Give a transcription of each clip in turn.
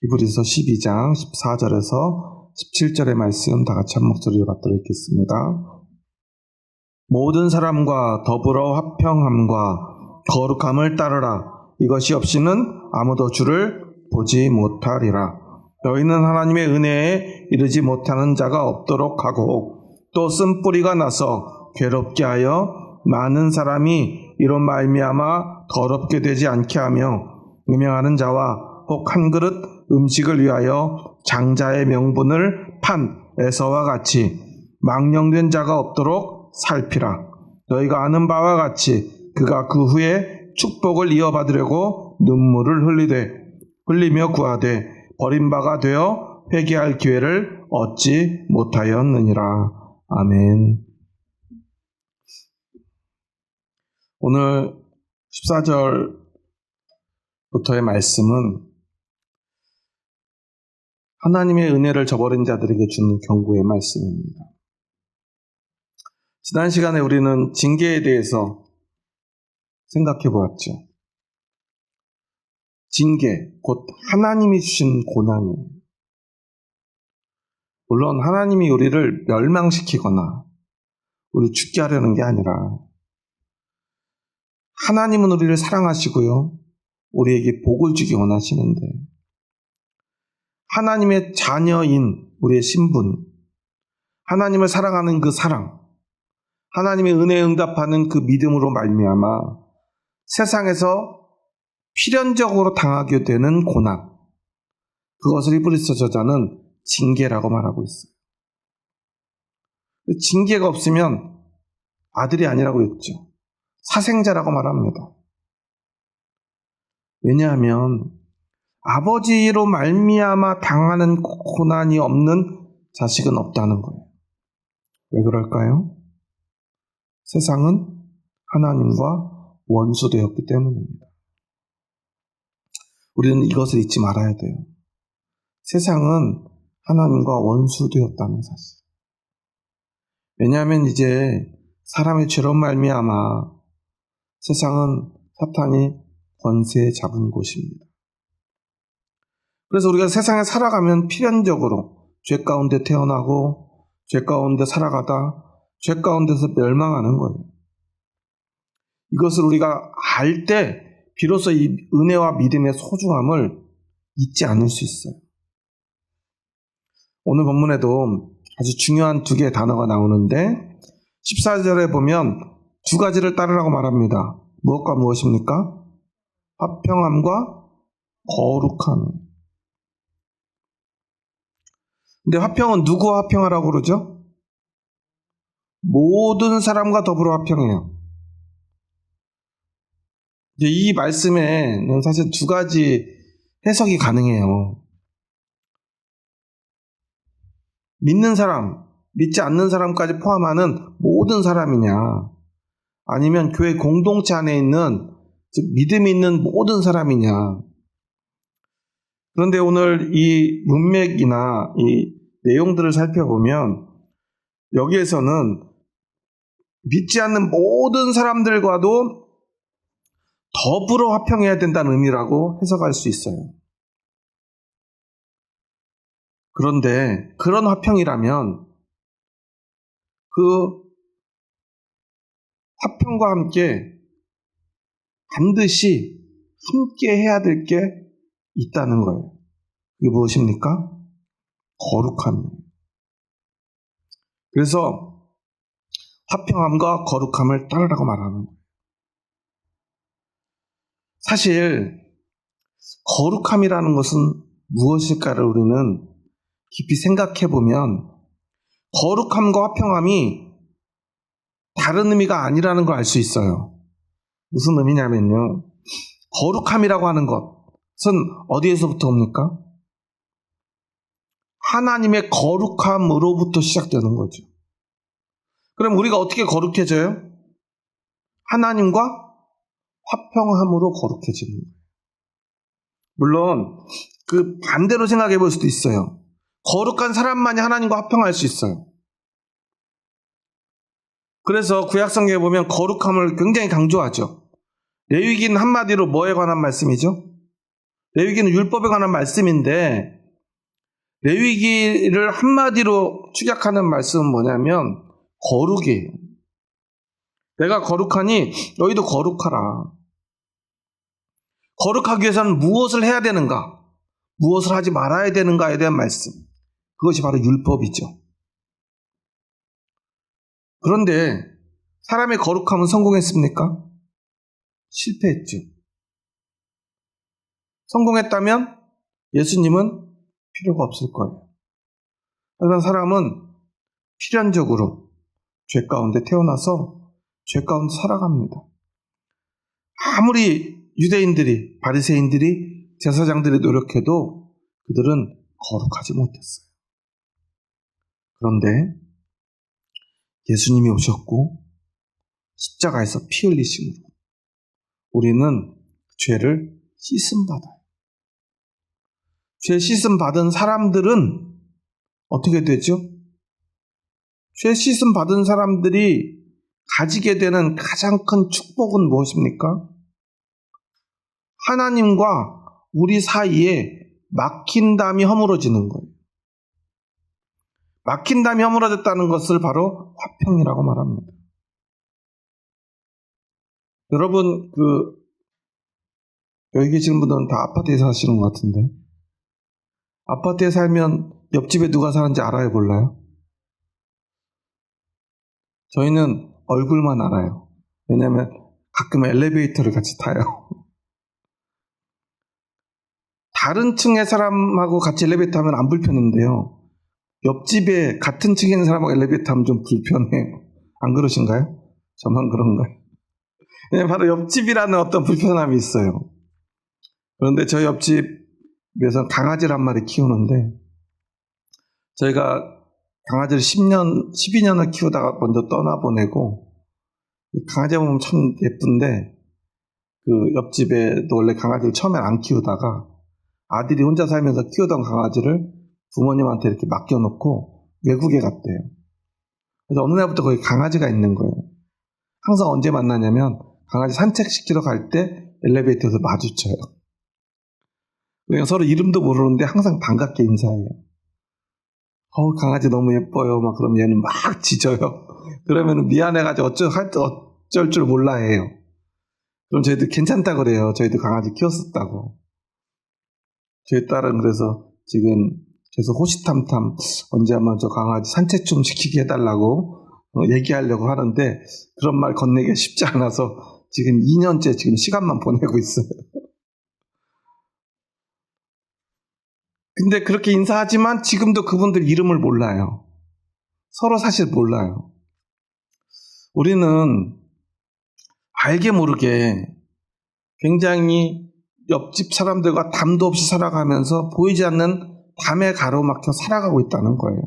히브리서 12장 14절에서 17절의 말씀 다 같이 한 목소리로 받도록 읽겠습니다. 모든 사람과 더불어 화평함과 거룩함을 따르라. 이것이 없이는 아무도 주를 보지 못하리라. 너희는 하나님의 은혜에 이르지 못하는 자가 없도록 하고 또 쓴뿌리가 나서 괴롭게 하여 많은 사람이 이로 말미암아 더럽게 되지 않게 하며 음행하는 자와 혹 한 그릇 음식을 위하여 장자의 명분을 판 에서와 같이 망령된 자가 없도록 살피라. 너희가 아는 바와 같이 그가 그 후에 축복을 이어받으려고 눈물을 흘리며 구하되 버린 바가 되어 회개할 기회를 얻지 못하였느니라. 아멘. 오늘 14절부터의 말씀은 하나님의 은혜를 저버린 자들에게 주는 경고의 말씀입니다. 지난 시간에 우리는 징계에 대해서 생각해 보았죠. 징계, 곧 하나님이 주신 고난이에요. 물론 하나님이 우리를 멸망시키거나 우리 죽게 하려는 게 아니라 하나님은 우리를 사랑하시고요. 우리에게 복을 주기 원하시는데 하나님의 자녀인 우리의 신분, 하나님을 사랑하는 그 사랑, 하나님의 은혜에 응답하는 그 믿음으로 말미암아 세상에서 필연적으로 당하게 되는 고난, 그것을 히브리서 저자는 징계라고 말하고 있어요. 징계가 없으면 아들이 아니라고 했죠. 사생자라고 말합니다. 왜냐하면 아버지로 말미암아 당하는 고난이 없는 자식은 없다는 거예요. 왜 그럴까요? 세상은 하나님과 원수되었기 때문입니다. 우리는 이것을 잊지 말아야 돼요. 세상은 하나님과 원수되었다는 사실. 왜냐하면 이제 사람의 죄로 말미암아 세상은 사탄이 권세 잡은 곳입니다. 그래서 우리가 세상에 살아가면 필연적으로 죄 가운데 태어나고 죄 가운데 살아가다 죄 가운데서 멸망하는 거예요. 이것을 우리가 알 때 비로소 이 은혜와 믿음의 소중함을 잊지 않을 수 있어요. 오늘 본문에도 아주 중요한 두 개의 단어가 나오는데 14절에 보면 두 가지를 따르라고 말합니다. 무엇과 무엇입니까? 화평함과 거룩함. 근데 화평은 누구와 화평하라고 그러죠? 모든 사람과 더불어 화평해요. 이제 이 말씀에는 사실 두 가지 해석이 가능해요. 믿는 사람, 믿지 않는 사람까지 포함하는 모든 사람이냐, 아니면 교회 공동체 안에 있는, 즉 믿음이 있는 모든 사람이냐. 그런데 오늘 이 문맥이나 이 내용들을 살펴보면 여기에서는 믿지 않는 모든 사람들과도 더불어 화평해야 된다는 의미라고 해석할 수 있어요. 그런데 그런 화평이라면 그 화평과 함께 반드시 함께 해야 될 게 있다는 거예요. 이게 무엇입니까? 거룩함이에요. 그래서 화평함과 거룩함을 따르라고 말하는 거예요. 사실 거룩함이라는 것은 무엇일까를 우리는 깊이 생각해 보면 거룩함과 화평함이 다른 의미가 아니라는 걸 알 수 있어요. 무슨 의미냐면요, 거룩함이라고 하는 것은 어디에서부터 옵니까? 하나님의 거룩함으로부터 시작되는 거죠. 그럼 우리가 어떻게 거룩해져요? 하나님과 화평함으로 거룩해지는 거예요. 물론 그 반대로 생각해 볼 수도 있어요. 거룩한 사람만이 하나님과 화평할 수 있어요. 그래서 구약성경에 보면 거룩함을 굉장히 강조하죠. 레위기는 한마디로 뭐에 관한 말씀이죠? 레위기는 율법에 관한 말씀인데 레위기를 한마디로 축약하는 말씀은 뭐냐면 거룩이에요. 내가 거룩하니 너희도 거룩하라. 거룩하기 위해서는 무엇을 해야 되는가? 무엇을 하지 말아야 되는가에 대한 말씀. 그것이 바로 율법이죠. 그런데 사람의 거룩함은 성공했습니까? 실패했죠. 성공했다면 예수님은 필요가 없을 거예요. 하지만 사람은 필연적으로 죄 가운데 태어나서 죄 가운데 살아갑니다. 아무리 유대인들이, 바리새인들이, 제사장들이 노력해도 그들은 거룩하지 못했어요. 그런데 예수님이 오셨고 십자가에서 피 흘리심으로 우리는 죄를 씻음받아요. 죄 씻음받은 사람들은 어떻게 되죠? 죄 씻음받은 사람들이 가지게 되는 가장 큰 축복은 무엇입니까? 하나님과 우리 사이에 막힌 담이 허물어지는 거예요. 막힌 담이 허물어졌다는 것을 바로 화평이라고 말합니다. 여러분, 여기 계시는 분들은 다 아파트에 사시는 것 같은데, 아파트에 살면 옆집에 누가 사는지 알아요, 몰라요? 저희는 얼굴만 알아요. 왜냐하면 가끔 엘리베이터를 같이 타요. 다른 층의 사람하고 같이 엘리베이터 타면 안 불편한데요. 옆집에 같은 층에 있는 사람하고 엘리베이터 타면 좀 불편해요. 안 그러신가요? 저만 그런가요? 왜냐면 바로 옆집이라는 어떤 불편함이 있어요. 그런데 저희 옆집에서 강아지를 한 마리 키우는데 저희가 강아지를 12년을 키우다가 먼저 떠나보내고 강아지 보면 참 예쁜데 그 옆집에도 원래 강아지를 처음엔 안 키우다가 아들이 혼자 살면서 키우던 강아지를 부모님한테 이렇게 맡겨놓고 외국에 갔대요. 그래서 어느 날부터 거기 강아지가 있는 거예요. 항상 언제 만나냐면 강아지 산책시키러 갈 때 엘리베이터에서 마주쳐요. 그냥 서로 이름도 모르는데 항상 반갑게 인사해요. 강아지 너무 예뻐요. 막 그럼 얘는 막 짖어요. 그러면 미안해가지고 어쩔 줄 몰라 해요. 그럼 저희도 괜찮다 그래요. 저희도 강아지 키웠었다고. 저희 딸은 그래서 지금 계속 호시탐탐 언제 한번 저 강아지 산책 좀 시키게 해달라고 얘기하려고 하는데 그런 말 건네기가 쉽지 않아서 지금 2년째 지금 시간만 보내고 있어요. 근데 그렇게 인사하지만 지금도 그분들 이름을 몰라요. 서로 사실 몰라요. 우리는 알게 모르게 굉장히 옆집 사람들과 담도 없이 살아가면서 보이지 않는 담에 가로막혀 살아가고 있다는 거예요.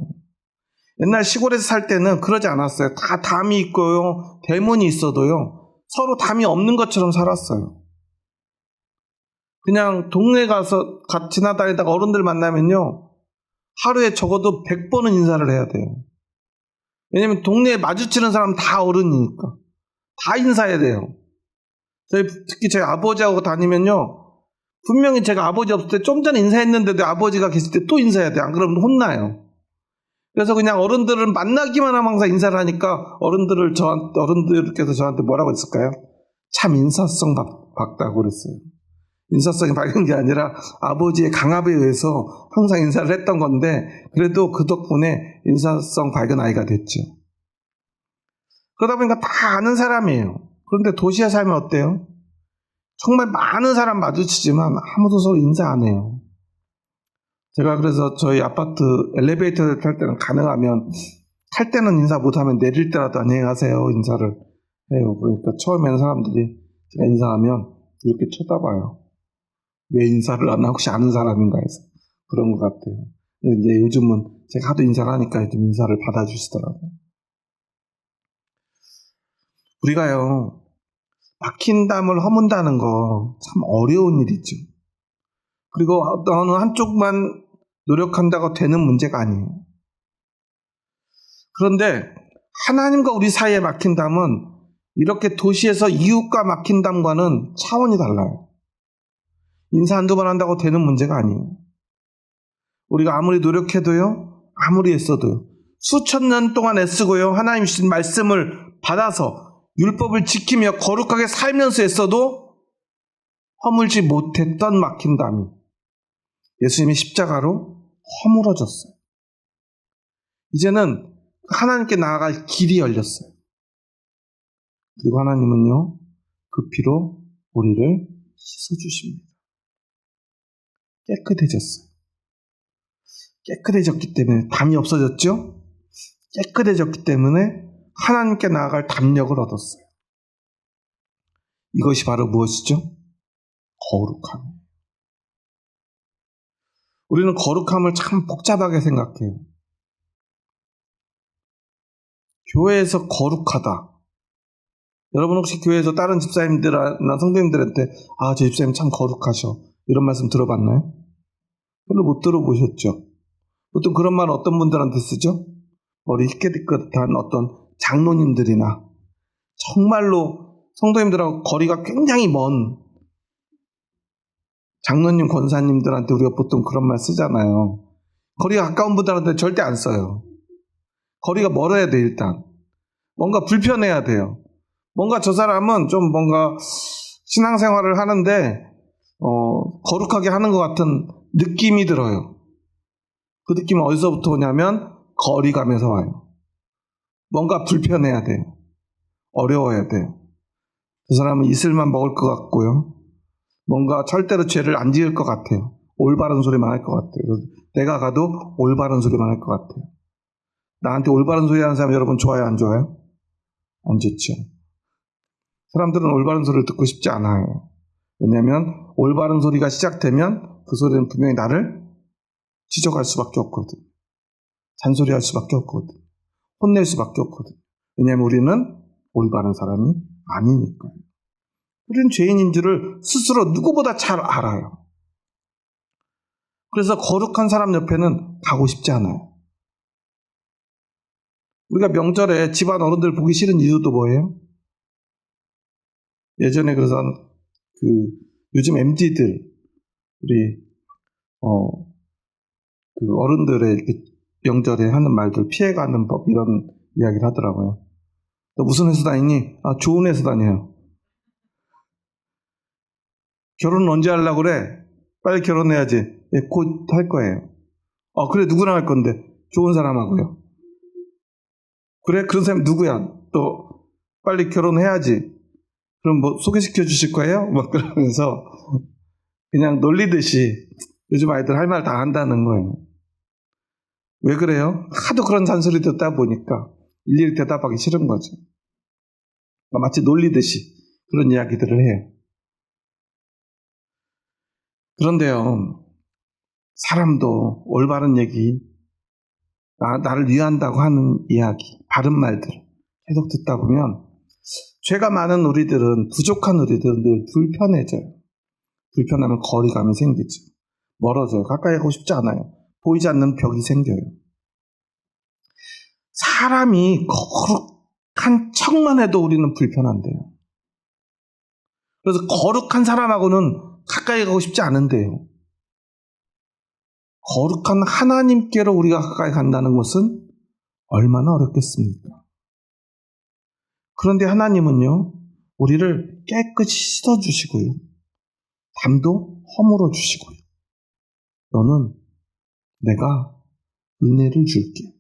옛날 시골에서 살 때는 그러지 않았어요. 다 담이 있고요. 대문이 있어도요. 서로 담이 없는 것처럼 살았어요. 그냥 동네 가서 지나다니다가 어른들 만나면요. 하루에 적어도 100번은 인사를 해야 돼요. 왜냐면 동네에 마주치는 사람은 다 어른이니까. 다 인사해야 돼요. 특히 저희 아버지하고 다니면요. 분명히 제가 아버지 없을 때 좀 전에 인사했는데도 아버지가 계실 때 또 인사해야 돼요. 안 그러면 혼나요. 그래서 그냥 어른들을 만나기만 하면 항상 인사를 하니까 어른들께서 저한테 뭐라고 했을까요? 참 인사성 밝다고 그랬어요. 인사성이 밝은 게 아니라 아버지의 강압에 의해서 항상 인사를 했던 건데 그래도 그 덕분에 인사성 밝은 아이가 됐죠. 그러다 보니까 다 아는 사람이에요. 그런데 도시에 살면 어때요? 정말 많은 사람 마주치지만 아무도 서로 인사 안 해요. 제가 그래서 저희 아파트 엘리베이터를 탈 때는 가능하면 탈 때는 인사 못하면 내릴 때라도 안녕하세요 인사를 해요. 그러니까 처음에는 사람들이 제가 인사하면 이렇게 쳐다봐요. 왜 인사를 안 하고 혹시 아는 사람인가 해서 그런 것 같아요. 근데 이제 요즘은 제가 하도 인사를 하니까 좀 인사를 받아주시더라고요. 우리가요 막힌 담을 허문다는 거 참 어려운 일이죠. 그리고 어느 한쪽만 노력한다고 되는 문제가 아니에요. 그런데 하나님과 우리 사이에 막힌 담은 이렇게 도시에서 이웃과 막힌 담과는 차원이 달라요. 인사 한두 번 한다고 되는 문제가 아니에요. 우리가 아무리 노력해도요, 아무리 애써도요, 수천 년 동안 애쓰고요, 하나님 주신 말씀을 받아서 율법을 지키며 거룩하게 살면서 애써도 허물지 못했던 막힌 담이 예수님의 십자가로 허물어졌어요. 이제는 하나님께 나아갈 길이 열렸어요. 그리고 하나님은요, 그 피로 우리를 씻어주십니다. 깨끗해졌어요. 깨끗해졌기 때문에 담이 없어졌죠? 깨끗해졌기 때문에 하나님께 나아갈 담력을 얻었어요. 이것이 바로 무엇이죠? 거룩함. 우리는 거룩함을 참 복잡하게 생각해요. 교회에서 거룩하다. 여러분 혹시 교회에서 다른 집사님들이나 성도님들한테 저 집사님 참 거룩하셔, 이런 말씀 들어봤나요? 별로 못 들어보셨죠? 보통 그런 말 어떤 분들한테 쓰죠? 머리 희끗희끗한 어떤 장로님들이나 정말로 성도님들하고 거리가 굉장히 먼 장로님, 권사님들한테 우리가 보통 그런 말 쓰잖아요. 거리가 가까운 분들한테 절대 안 써요. 거리가 멀어야 돼. 일단 뭔가 불편해야 돼요. 뭔가 저 사람은 좀 뭔가 신앙생활을 하는데 거룩하게 하는 것 같은 느낌이 들어요. 그 느낌은 어디서부터 오냐면 거리감에서 와요. 뭔가 불편해야 돼요. 어려워야 돼요. 그 사람은 이슬만 먹을 것 같고요, 뭔가 절대로 죄를 안 지을 것 같아요. 올바른 소리만 할 것 같아요. 내가 가도 올바른 소리만 할 것 같아요. 나한테 올바른 소리 하는 사람 여러분 좋아요, 안 좋아요? 안 좋죠. 사람들은 올바른 소리를 듣고 싶지 않아요. 왜냐하면 올바른 소리가 시작되면 그 소리는 분명히 나를 지적할 수밖에 없거든. 잔소리할 수밖에 없거든. 혼낼 수밖에 없거든. 왜냐하면 우리는 올바른 사람이 아니니까요. 우리는 죄인인 줄을 스스로 누구보다 잘 알아요. 그래서 거룩한 사람 옆에는 가고 싶지 않아요. 우리가 명절에 집안 어른들 보기 싫은 이유도 뭐예요? 예전에 그래서 요즘 MZ들 우리 그 어른들의 명절에 하는 말들 피해가는 법, 이런 이야기를 하더라고요. 너 무슨 회사 다니니? 좋은 회사 다녀요. 결혼은 언제 하려고 그래? 빨리 결혼해야지. 예, 곧 할 거예요. 그래, 누구랑 할 건데? 좋은 사람하고요. 그래, 그런 사람이 누구야? 또 빨리 결혼해야지. 그럼 뭐 소개시켜 주실 거예요? 막 그러면서 그냥 놀리듯이 요즘 아이들 할 말 다 한다는 거예요. 왜 그래요? 하도 그런 잔소리 듣다 보니까 일일이 대답하기 싫은 거죠. 마치 놀리듯이 그런 이야기들을 해요. 그런데요, 사람도 올바른 얘기, 나를 위한다고 하는 이야기, 바른 말들 계속 듣다 보면 죄가 많은 우리들은, 부족한 우리들은 늘 불편해져요. 불편하면 거리감이 생기죠. 멀어져요. 가까이 가고 싶지 않아요. 보이지 않는 벽이 생겨요. 사람이 거룩한 척만 해도 우리는 불편한데요. 그래서 거룩한 사람하고는 가까이 가고 싶지 않은데요. 거룩한 하나님께로 우리가 가까이 간다는 것은 얼마나 어렵겠습니까? 그런데 하나님은요, 우리를 깨끗이 씻어주시고요, 담도 허물어 주시고요, 너는 내가 은혜를 줄게.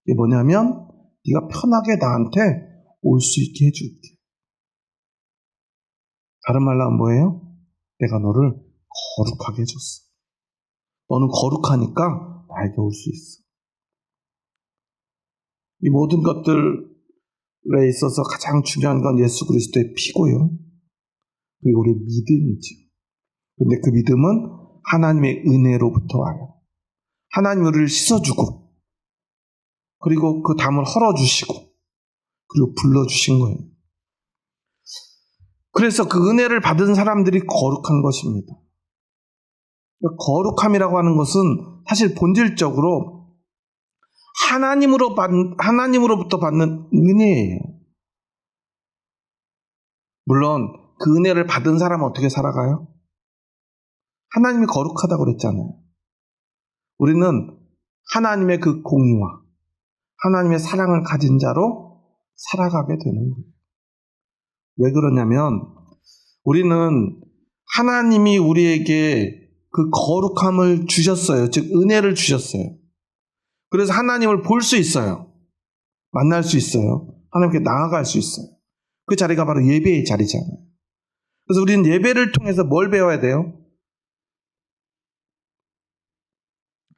이게 뭐냐면 네가 편하게 나한테 올 수 있게 해줄게. 다른 말로 하면 뭐예요? 내가 너를 거룩하게 해줬어. 너는 거룩하니까 나에게 올 수 있어. 이 모든 것들에 있어서 가장 중요한 건 예수 그리스도의 피고요, 그리고 우리의 믿음이죠. 그런데 그 믿음은 하나님의 은혜로부터 와요. 하나님 우리를 씻어주고, 그리고 그 담을 헐어주시고, 그리고 불러주신 거예요. 그래서 그 은혜를 받은 사람들이 거룩한 것입니다. 거룩함이라고 하는 것은 사실 본질적으로 하나님으로부터 받는 은혜예요. 물론 그 은혜를 받은 사람은 어떻게 살아가요? 하나님이 거룩하다고 그랬잖아요. 우리는 하나님의 그 공의와 하나님의 사랑을 가진 자로 살아가게 되는 거예요. 왜 그러냐면 우리는 하나님이 우리에게 그 거룩함을 주셨어요. 즉 은혜를 주셨어요. 그래서 하나님을 볼 수 있어요. 만날 수 있어요. 하나님께 나아갈 수 있어요. 그 자리가 바로 예배의 자리잖아요. 그래서 우리는 예배를 통해서 뭘 배워야 돼요?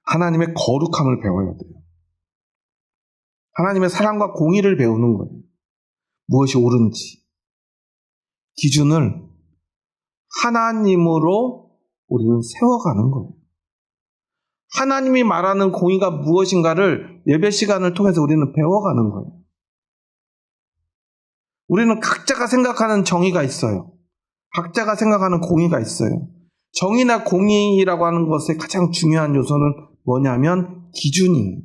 하나님의 거룩함을 배워야 돼요. 하나님의 사랑과 공의를 배우는 거예요. 무엇이 옳은지. 기준을 하나님으로 우리는 세워가는 거예요. 하나님이 말하는 공의가 무엇인가를 예배 시간을 통해서 우리는 배워가는 거예요. 우리는 각자가 생각하는 정의가 있어요. 각자가 생각하는 공의가 있어요. 정의나 공의라고 하는 것의 가장 중요한 요소는 뭐냐면 기준이에요.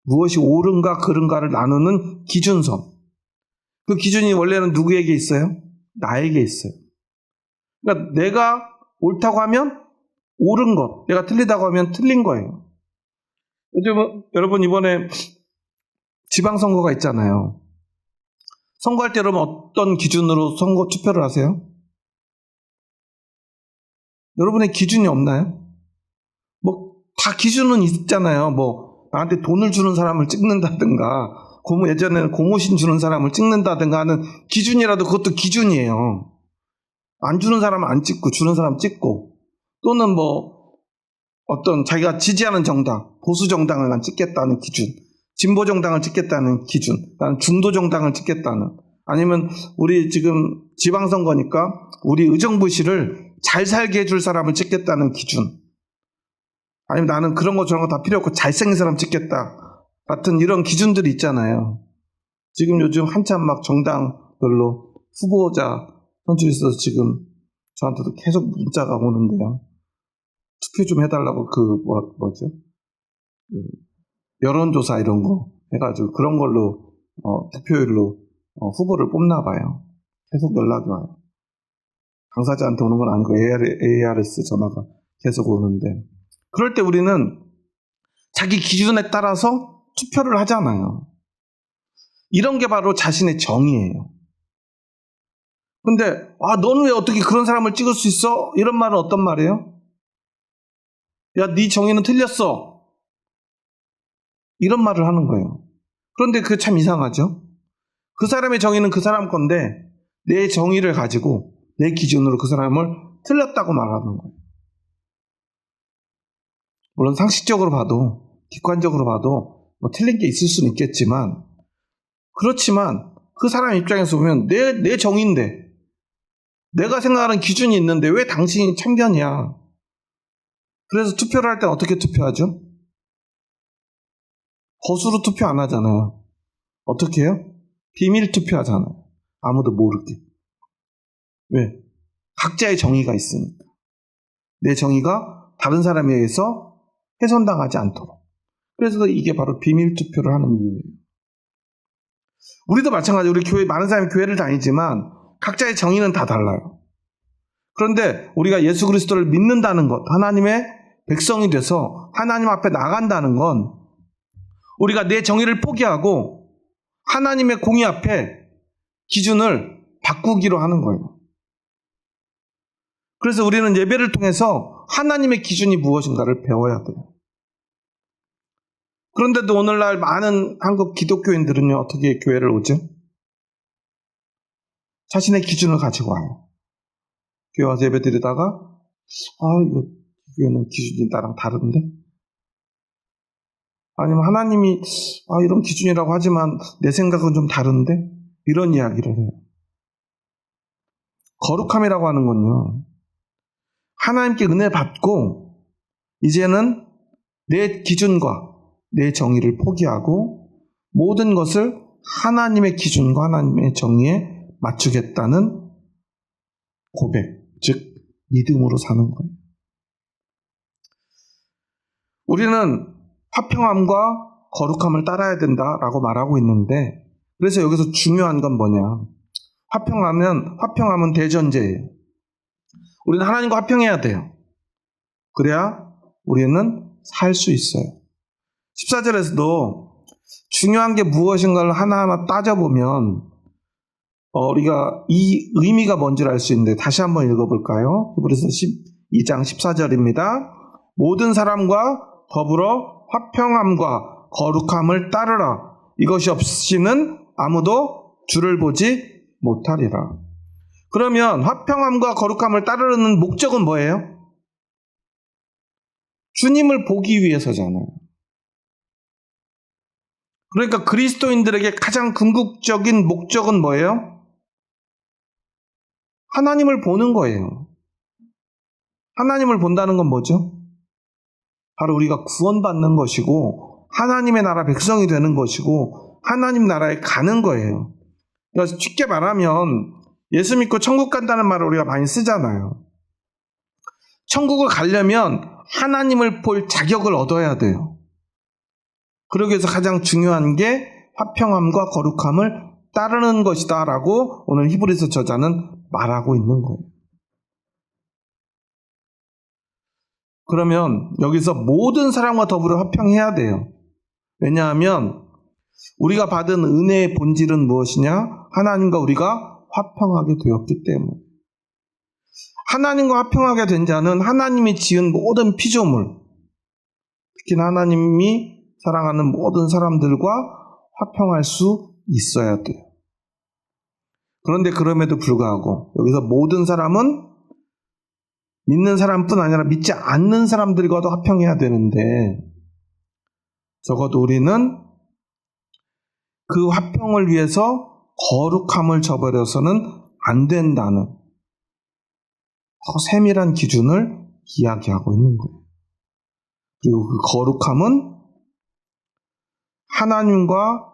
무엇이 옳은가 그른가를 나누는 기준선. 그 기준이 원래는 누구에게 있어요? 나에게 있어요. 그러니까 내가 옳다고 하면 옳은 것, 내가 틀리다고 하면 틀린 거예요. 요즘 여러분 이번에 지방선거가 있잖아요. 선거할 때 여러분 어떤 기준으로 선거 투표를 하세요? 여러분의 기준이 없나요? 뭐 다 기준은 있잖아요. 뭐 나한테 돈을 주는 사람을 찍는다든가 예전에는 고무신 주는 사람을 찍는다든가 하는 기준이라도 그것도 기준이에요. 안 주는 사람은 안 찍고 주는 사람 찍고, 또는 뭐 어떤 자기가 지지하는 정당, 보수 정당을 난 찍겠다는 기준, 진보 정당을 찍겠다는 기준, 나는 중도 정당을 찍겠다는, 아니면 우리 지금 지방선거니까 우리 의정부시를 잘 살게 해줄 사람을 찍겠다는 기준, 아니면 나는 그런 거 저런 거 다 필요 없고 잘생긴 사람 찍겠다 같은 이런 기준들이 있잖아요. 지금 요즘 한참 막 정당별로 후보자 선출있어서 지금 저한테도 계속 문자가 오는데요. 투표 좀 해달라고 여론조사 이런 거 해가지고 그런 걸로 투표율로 후보를 뽑나 봐요. 계속 연락이 와요. 당사자한테 오는 건 아니고 ARS 전화가 계속 오는데, 그럴 때 우리는 자기 기준에 따라서 투표를 하잖아요. 이런 게 바로 자신의 정의예요. 근데 너는 왜 어떻게 그런 사람을 찍을 수 있어? 이런 말은 어떤 말이에요? 야, 네 정의는 틀렸어. 이런 말을 하는 거예요. 그런데 그게 참 이상하죠? 그 사람의 정의는 그 사람 건데 내 정의를 가지고 내 기준으로 그 사람을 틀렸다고 말하는 거예요. 물론 상식적으로 봐도, 객관적으로 봐도 뭐 틀린 게 있을 수는 있겠지만, 그렇지만 그 사람 입장에서 보면 내 정의인데, 내가 생각하는 기준이 있는데 왜 당신이 참견이야? 그래서 투표를 할 때 어떻게 투표하죠? 거수로 투표 안 하잖아요. 어떻게 해요? 비밀 투표하잖아요. 아무도 모르게. 왜? 각자의 정의가 있으니까. 내 정의가 다른 사람에 의해서 훼손당하지 않도록. 그래서 이게 바로 비밀 투표를 하는 이유예요. 우리도 마찬가지로 우리 교회, 많은 사람이 교회를 다니지만 각자의 정의는 다 달라요. 그런데 우리가 예수 그리스도를 믿는다는 것, 하나님의 백성이 돼서 하나님 앞에 나간다는 건 우리가 내 정의를 포기하고 하나님의 공의 앞에 기준을 바꾸기로 하는 거예요. 그래서 우리는 예배를 통해서 하나님의 기준이 무엇인가를 배워야 돼요. 그런데도 오늘날 많은 한국 기독교인들은요, 어떻게 교회를 오죠? 자신의 기준을 가지고 와요. 교회 와서 예배 드리다가 이거 교회는 기준이 나랑 다른데? 아니면 하나님이 이런 기준이라고 하지만 내 생각은 좀 다른데? 이런 이야기를 해요. 거룩함이라고 하는 건요, 하나님께 은혜 받고 이제는 내 기준과 내 정의를 포기하고 모든 것을 하나님의 기준과 하나님의 정의에 맞추겠다는 고백, 즉 믿음으로 사는 거예요. 우리는 화평함과 거룩함을 따라야 된다라고 말하고 있는데, 그래서 여기서 중요한 건 뭐냐? 화평함은 대전제예요. 우리는 하나님과 화평해야 돼요. 그래야 우리는 살 수 있어요. 14절에서도 중요한 게 무엇인가를 하나하나 따져보면 우리가 이 의미가 뭔지를 알 수 있는데 다시 한번 읽어볼까요? 히브리서 12장 14절입니다. 모든 사람과 더불어 화평함과 거룩함을 따르라. 이것이 없이는 아무도 주를 보지 못하리라. 그러면 화평함과 거룩함을 따르는 목적은 뭐예요? 주님을 보기 위해서잖아요. 그러니까 그리스도인들에게 가장 궁극적인 목적은 뭐예요? 하나님을 보는 거예요. 하나님을 본다는 건 뭐죠? 바로 우리가 구원받는 것이고 하나님의 나라 백성이 되는 것이고 하나님 나라에 가는 거예요. 그래서 쉽게 말하면 예수 믿고 천국 간다는 말을 우리가 많이 쓰잖아요. 천국을 가려면 하나님을 볼 자격을 얻어야 돼요. 그러기 위해서 가장 중요한 게 화평함과 거룩함을 따르는 것이다 라고 오늘 히브리서 저자는 말하고 있는 거예요. 그러면 여기서 모든 사람과 더불어 화평해야 돼요. 왜냐하면 우리가 받은 은혜의 본질은 무엇이냐? 하나님과 우리가 화평하게 되었기 때문에. 하나님과 화평하게 된 자는 하나님이 지은 모든 피조물, 특히 하나님이 사랑하는 모든 사람들과 화평할 수 있어야 돼요. 그런데 그럼에도 불구하고 여기서 모든 사람은 믿는 사람뿐 아니라 믿지 않는 사람들과도 화평해야 되는데 적어도 우리는 그 화평을 위해서 거룩함을 저버려서는 안 된다는 더 세밀한 기준을 이야기하고 있는 거예요. 그리고 그 거룩함은 하나님과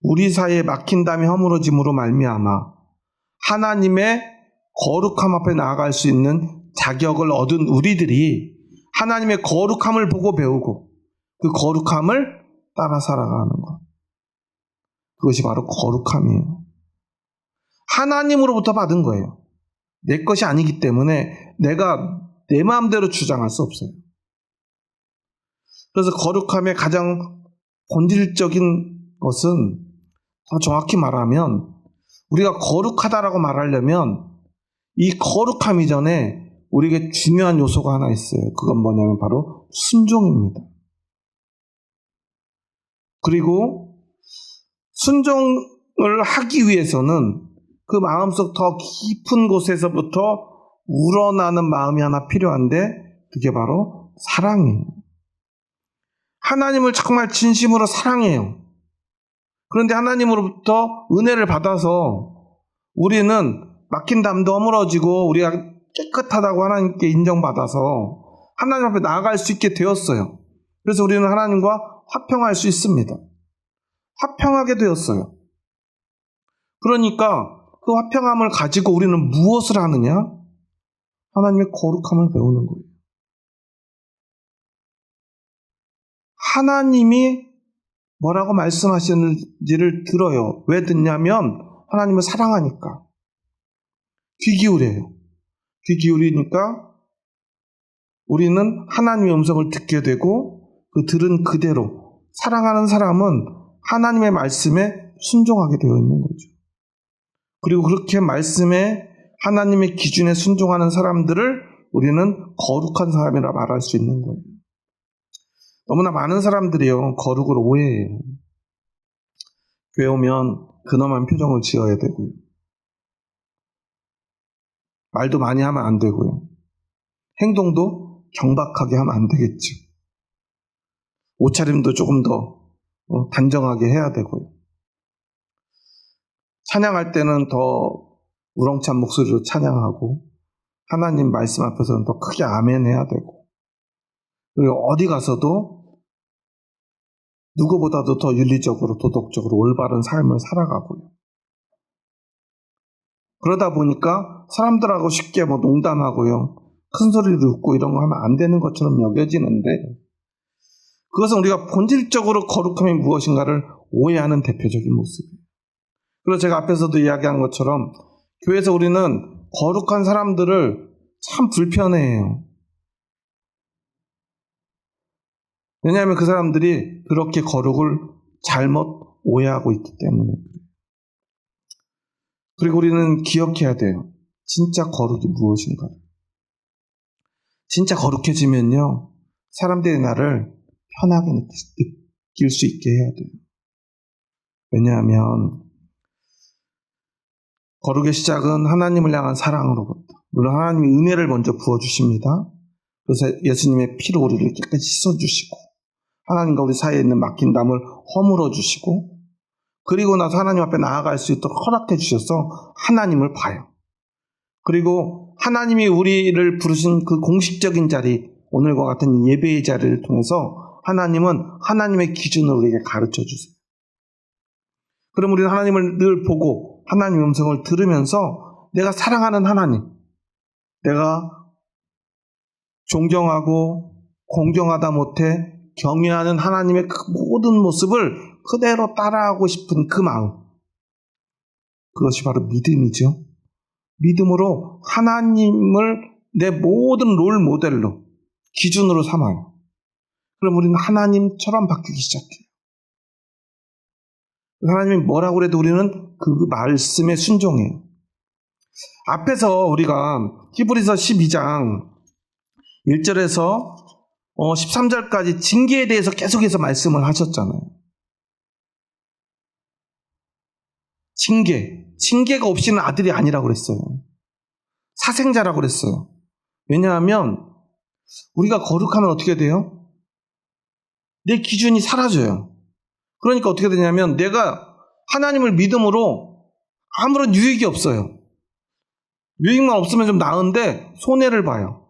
우리 사이에 막힌담이 허물어짐으로 말미암아 하나님의 거룩함 앞에 나아갈 수 있는 자격을 얻은 우리들이 하나님의 거룩함을 보고 배우고 그 거룩함을 따라 살아가는 것. 그것이 바로 거룩함이에요. 하나님으로부터 받은 거예요. 내 것이 아니기 때문에 내가 내 마음대로 주장할 수 없어요. 그래서 거룩함의 가장 본질적인 것은 더 정확히 말하면 우리가 거룩하다라고 말하려면 이 거룩함 이전에 우리에게 중요한 요소가 하나 있어요. 그건 뭐냐면 바로 순종입니다. 그리고 순종을 하기 위해서는 그 마음속 더 깊은 곳에서부터 우러나는 마음이 하나 필요한데 그게 바로 사랑이에요. 하나님을 정말 진심으로 사랑해요. 그런데 하나님으로부터 은혜를 받아서 우리는 막힌 담도 허물어지고 우리가 깨끗하다고 하나님께 인정받아서 하나님 앞에 나아갈 수 있게 되었어요. 그래서 우리는 하나님과 화평할 수 있습니다. 화평하게 되었어요. 그러니까 그 화평함을 가지고 우리는 무엇을 하느냐? 하나님의 거룩함을 배우는 거예요. 하나님이 뭐라고 말씀하시는지를 들어요. 왜 듣냐면 하나님을 사랑하니까. 귀 기울여요. 귀 기울이니까 우리는 하나님의 음성을 듣게 되고 그 들은 그대로 사랑하는 사람은 하나님의 말씀에 순종하게 되어 있는 거죠. 그리고 그렇게 말씀에 하나님의 기준에 순종하는 사람들을 우리는 거룩한 사람이라 말할 수 있는 거예요. 너무나 많은 사람들이요 거룩을 오해해요. 교회 오면 근엄한 표정을 지어야 되고요. 말도 많이 하면 안 되고요. 행동도 경박하게 하면 안 되겠죠. 옷차림도 조금 더 단정하게 해야 되고요. 찬양할 때는 더 우렁찬 목소리로 찬양하고 하나님 말씀 앞에서는 더 크게 아멘 해야 되고 그리고 어디 가서도 누구보다도 더 윤리적으로 도덕적으로 올바른 삶을 살아가고요. 그러다 보니까 사람들하고 쉽게 농담하고요. 큰 소리로 웃고 이런 거 하면 안 되는 것처럼 여겨지는데 그것은 우리가 본질적으로 거룩함이 무엇인가를 오해하는 대표적인 모습이에요. 그래서 제가 앞에서도 이야기한 것처럼 교회에서 우리는 거룩한 사람들을 참 불편해해요. 왜냐하면 그 사람들이 그렇게 거룩을 잘못 오해하고 있기 때문에. 그리고 우리는 기억해야 돼요. 진짜 거룩이 무엇인가. 진짜 거룩해지면요, 사람들이 나를 편하게 느낄 수 있게 해야 돼요. 왜냐하면 거룩의 시작은 하나님을 향한 사랑으로부터, 물론 하나님이 은혜를 먼저 부어주십니다. 그래서 예수님의 피로 우리를 깨끗이 씻어주시고, 하나님과 우리 사이에 있는 막힌 담을 허물어 주시고, 그리고 나서 하나님 앞에 나아갈 수 있도록 허락해 주셔서 하나님을 봐요. 그리고 하나님이 우리를 부르신 그 공식적인 자리, 오늘과 같은 예배의 자리를 통해서 하나님은 하나님의 기준을 우리에게 가르쳐 주세요. 그럼 우리는 하나님을 늘 보고 하나님의 음성을 들으면서 내가 사랑하는 하나님, 내가 존경하고 공경하다 못해 경외하는 하나님의 그 모든 모습을 그대로 따라하고 싶은 그 마음, 그것이 바로 믿음이죠. 믿음으로 하나님을 내 모든 롤 모델로, 기준으로 삼아요. 그럼 우리는 하나님처럼 바뀌기 시작해요. 하나님이 뭐라고 그래도 우리는 그 말씀에 순종해요. 앞에서 우리가 히브리서 12장 1절에서 13절까지 징계에 대해서 계속해서 말씀을 하셨잖아요. 징계가 없이는 아들이 아니라고 그랬어요. 사생자라고 그랬어요. 왜냐하면 우리가 거룩하면 어떻게 돼요? 내 기준이 사라져요. 그러니까 어떻게 되냐면 내가 하나님을 믿음으로 아무런 유익이 없어요. 유익만 없으면 좀 나은데 손해를 봐요.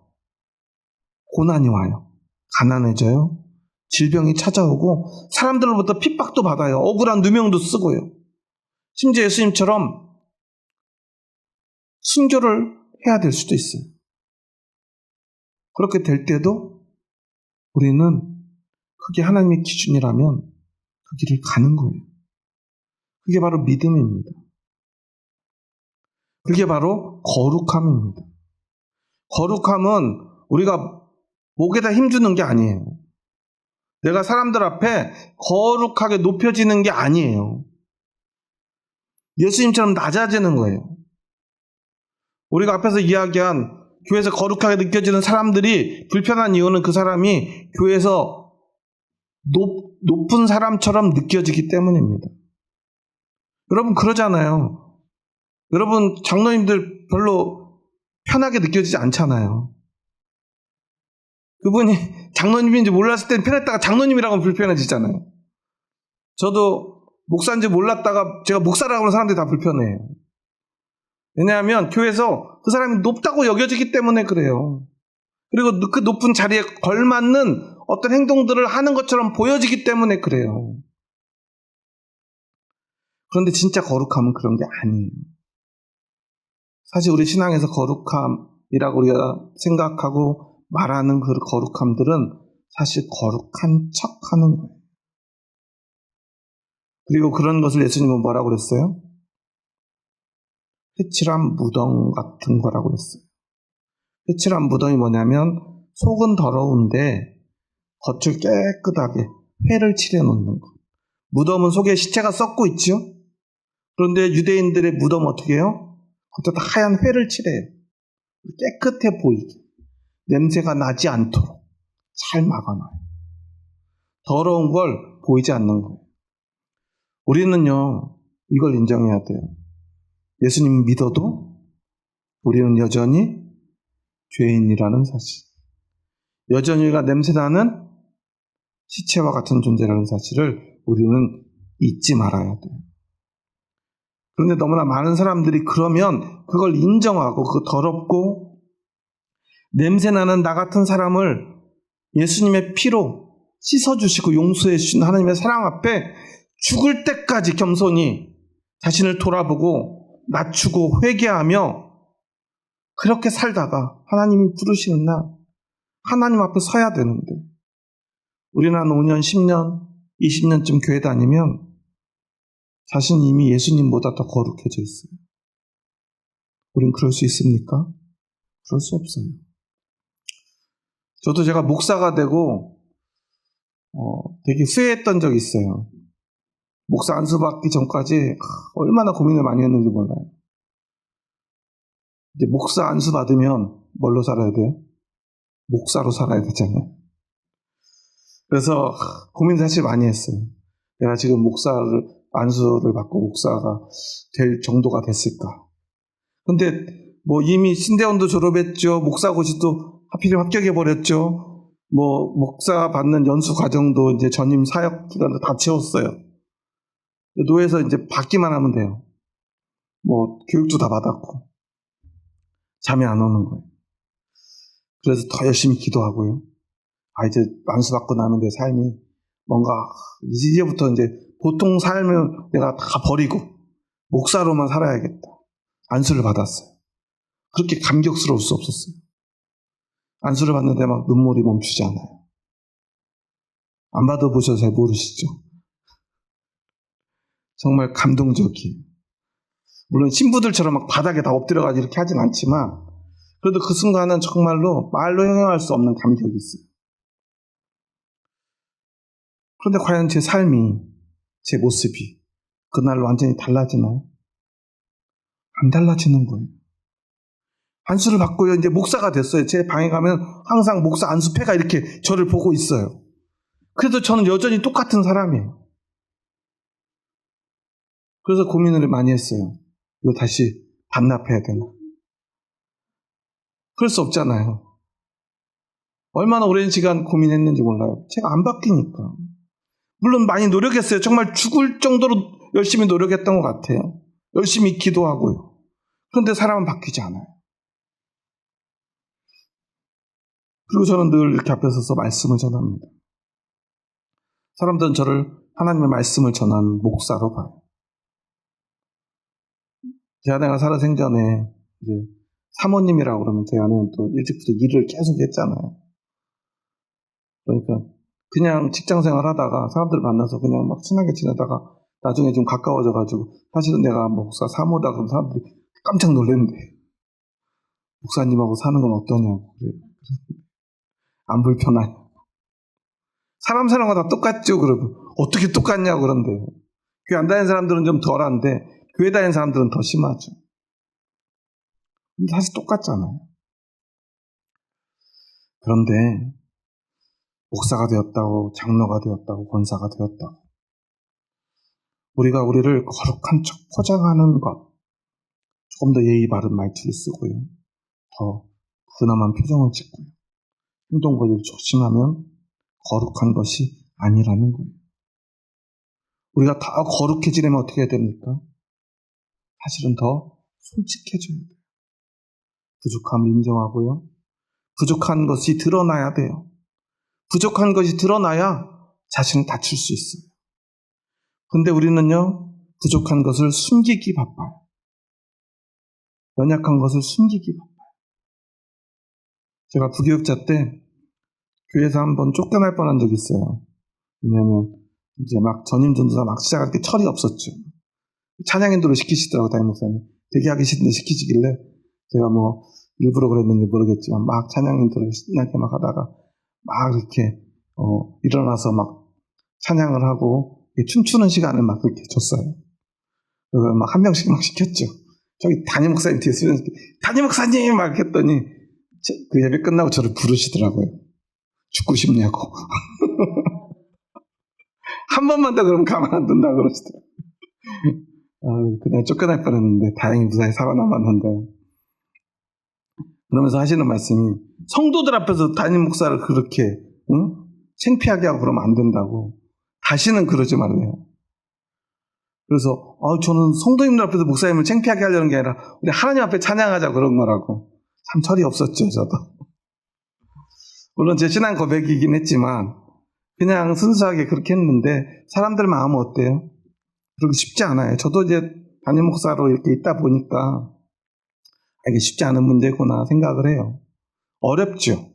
고난이 와요. 가난해져요. 질병이 찾아오고 사람들로부터 핍박도 받아요. 억울한 누명도 쓰고요. 심지어 예수님처럼 순교를 해야 될 수도 있어요. 그렇게 될 때도 우리는 그게 하나님의 기준이라면 그 길을 가는 거예요. 그게 바로 믿음입니다. 그게 바로 거룩함입니다. 거룩함은 우리가 목에다 힘주는 게 아니에요. 내가 사람들 앞에 거룩하게 높여지는 게 아니에요. 예수님처럼 낮아지는 거예요. 우리가 앞에서 이야기한 교회에서 거룩하게 느껴지는 사람들이 불편한 이유는 그 사람이 교회에서 높은 사람처럼 느껴지기 때문입니다. 여러분 그러잖아요. 여러분 장로님들 별로 편하게 느껴지지 않잖아요. 그분이 장로님인지 몰랐을 땐 편했다가 장로님이라고 하면 불편해지잖아요. 저도 목사인지 몰랐다가 제가 목사라고 하는 사람들이 다 불편해요. 왜냐하면 교회에서 그 사람이 높다고 여겨지기 때문에 그래요. 그리고 그 높은 자리에 걸맞는 어떤 행동들을 하는 것처럼 보여지기 때문에 그래요. 그런데 진짜 거룩함은 그런 게 아니에요. 사실 우리 신앙에서 거룩함이라고 우리가 생각하고 말하는 그 거룩함들은 사실 거룩한 척 하는 거예요. 그리고 그런 것을 예수님은 뭐라고 그랬어요? 회칠한 무덤 같은 거라고 그랬어요. 회칠한 무덤이 뭐냐면 속은 더러운데 겉을 깨끗하게 회를 칠해놓는 거. 무덤은 속에 시체가 썩고 있죠. 그런데 유대인들의 무덤 어떻게 해요? 겉에다 하얀 회를 칠해요. 깨끗해 보이게. 냄새가 나지 않도록 잘 막아놔요. 더러운 걸 보이지 않는 거예요. 우리는요, 이걸 인정해야 돼요. 예수님 믿어도 우리는 여전히 죄인이라는 사실, 여전히 우리가 냄새나는 시체와 같은 존재라는 사실을 우리는 잊지 말아야 돼요. 그런데 너무나 많은 사람들이 그러면 그걸 인정하고 그 더럽고 냄새나는 나 같은 사람을 예수님의 피로 씻어주시고 용서해 주신 하나님의 사랑 앞에 죽을 때까지 겸손히 자신을 돌아보고 낮추고 회개하며 그렇게 살다가 하나님이 부르시는 날 하나님 앞에 서야 되는데 우리는 한 5년, 10년, 20년쯤 교회 다니면 자신이 이미 예수님보다 더 거룩해져 있어요. 우린 그럴 수 있습니까? 그럴 수 없어요. 저도 제가 목사가 되고 되게 후회했던 적이 있어요. 목사 안수 받기 전까지 얼마나 고민을 많이 했는지 몰라요. 이제 목사 안수 받으면 뭘로 살아야 돼요? 목사로 살아야 되잖아요. 그래서 고민 사실 많이 했어요. 내가 지금 안수를 받고 목사가 될 정도가 됐을까? 근데 뭐 이미 신대원도 졸업했죠. 목사고시도 하필이면 합격해버렸죠. 뭐 목사 받는 연수 과정도 이제 전임 사역 기간도 다 채웠어요. 노예에서 이제 받기만 하면 돼요. 뭐 교육도 다 받았고 잠이 안 오는 거예요. 그래서 더 열심히 기도하고요. 이제 안수 받고 나면 내 삶이 뭔가 이제부터 이제 보통 삶을 내가 다 버리고 목사로만 살아야겠다. 안수를 받았어요. 그렇게 감격스러울 수 없었어요. 안수를 받는데 막 눈물이 멈추지 않아요. 안 받아보셔서 잘 모르시죠? 정말 감동적이에요. 물론 신부들처럼 막 바닥에 다 엎드려가지고 이렇게 하진 않지만 그래도 그 순간은 정말로 말로 형용할 수 없는 감격이 있어요. 그런데 과연 제 삶이, 제 모습이 그날 완전히 달라지나요? 안 달라지는 거예요. 안수를 받고요. 이제 목사가 됐어요. 제 방에 가면 항상 목사 안수패가 이렇게 저를 보고 있어요. 그래도 저는 여전히 똑같은 사람이에요. 그래서 고민을 많이 했어요. 이거 다시 반납해야 되나? 그럴 수 없잖아요. 얼마나 오랜 시간 고민했는지 몰라요. 제가 안 바뀌니까. 물론 많이 노력했어요. 정말 죽을 정도로 열심히 노력했던 것 같아요. 열심히 기도하고요. 그런데 사람은 바뀌지 않아요. 그리고 저는 늘 이렇게 앞에 서서 말씀을 전합니다. 사람들은 저를 하나님의 말씀을 전하는 목사로 봐요. 제 아내가 살아생전에 이제 사모님이라고 그러면 제 아내는 또 일찍부터 일을 계속 했잖아요. 그러니까 그냥 직장생활 하다가 사람들 만나서 그냥 막 친하게 지내다가 나중에 좀 가까워져가지고 사실은 내가 목사 사모다 그러면 사람들이 깜짝 놀랐는데 목사님하고 사는 건 어떠냐고. 안 불편하냐고. 사람 사는 거 다 똑같죠. 그러고 어떻게 똑같냐고 그런데요. 교회 안 다니는 사람들은 좀 덜한데 교회 다니는 사람들은 더 심하죠. 근데 사실 똑같잖아요. 그런데 목사가 되었다고 장로가 되었다고 권사가 되었다고 우리가 우리를 거룩한 척 포장하는 것 조금 더 예의 바른 말투를 쓰고요. 더 근엄한 표정을 짓고요. 행동 거리를 조심하면 거룩한 것이 아니라는 거예요. 우리가 다 거룩해지려면 어떻게 해야 됩니까? 사실은 더 솔직해져야 돼요. 부족함을 인정하고요. 부족한 것이 드러나야 돼요. 부족한 것이 드러나야 자신을 다칠 수 있어요. 근데 우리는요, 부족한 것을 숨기기 바빠요. 연약한 것을 숨기기 바빠요. 제가 부교육자 때 교회에서 한번 쫓겨날 뻔한 적이 있어요. 왜냐하면 이제 막 전임 전도사 막 시작할 때 철이 없었죠. 찬양 인도를 시키시더라고요, 담임 목사님. 되게 하기 싫은데 시키시길래 제가 뭐 일부러 그랬는지 모르겠지만 막 찬양 인도를 신나게 막 하다가 막 이렇게 일어나서 막 찬양을 하고 춤추는 시간을 막 그렇게 줬어요. 그래서 막 한 명씩 막 시켰죠. 저기 담임 목사님 뒤에 쓰면서 담임 목사님 막 했더니 그 예배 끝나고 저를 부르시더라고요. 죽고 싶냐고. 한 번만 더 그러면 가만 안 둔다 그러시더라고요. 그날 쫓겨날 뻔했는데 다행히 무사히 살아남았는데 그러면서 하시는 말씀이 성도들 앞에서 담임 목사를 그렇게 창피하게 하고 그러면 안 된다고. 다시는 그러지 말래요. 그래서 저는 성도님들 앞에서 목사님을 창피하게 하려는 게 아니라 우리 하나님 앞에 찬양하자 그런 거라고. 참 철이 없었죠, 저도. 물론 제 신앙 고백이긴 했지만 그냥 순수하게 그렇게 했는데 사람들 마음은 어때요? 그러기 쉽지 않아요. 저도 이제 담임 목사로 이렇게 있다 보니까 이게 쉽지 않은 문제구나 생각을 해요. 어렵죠.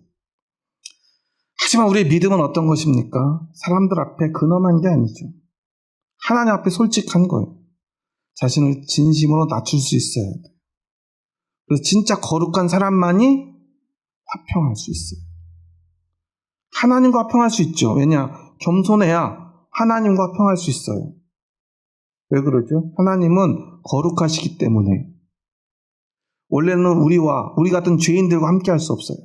하지만 우리의 믿음은 어떤 것입니까? 사람들 앞에 근엄한 게 아니죠. 하나님 앞에 솔직한 거예요. 자신을 진심으로 낮출 수 있어야 돼요. 그래서 진짜 거룩한 사람만이 화평할 수 있어요. 하나님과 화평할 수 있죠. 왜냐? 겸손해야 하나님과 화평할 수 있어요. 왜 그러죠? 하나님은 거룩하시기 때문에. 원래는 우리 같은 죄인들과 함께 할 수 없어요.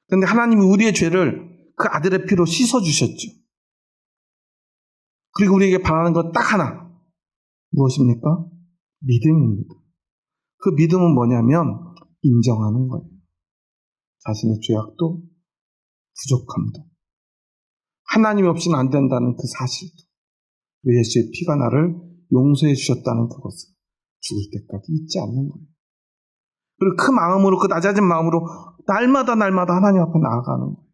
그런데 하나님이 우리의 죄를 그 아들의 피로 씻어주셨죠. 그리고 우리에게 바라는 것 딱 하나. 무엇입니까? 믿음입니다. 그 믿음은 뭐냐면 인정하는 거예요. 자신의 죄악도 부족함도. 하나님 없이는 안 된다는 그 사실도. 그리고 예수의 피가 나를 용서해 주셨다는 그것을 죽을 때까지 잊지 않는 거예요. 그리고 그 마음으로, 그 낮아진 마음으로 날마다 하나님 앞에 나아가는 거예요.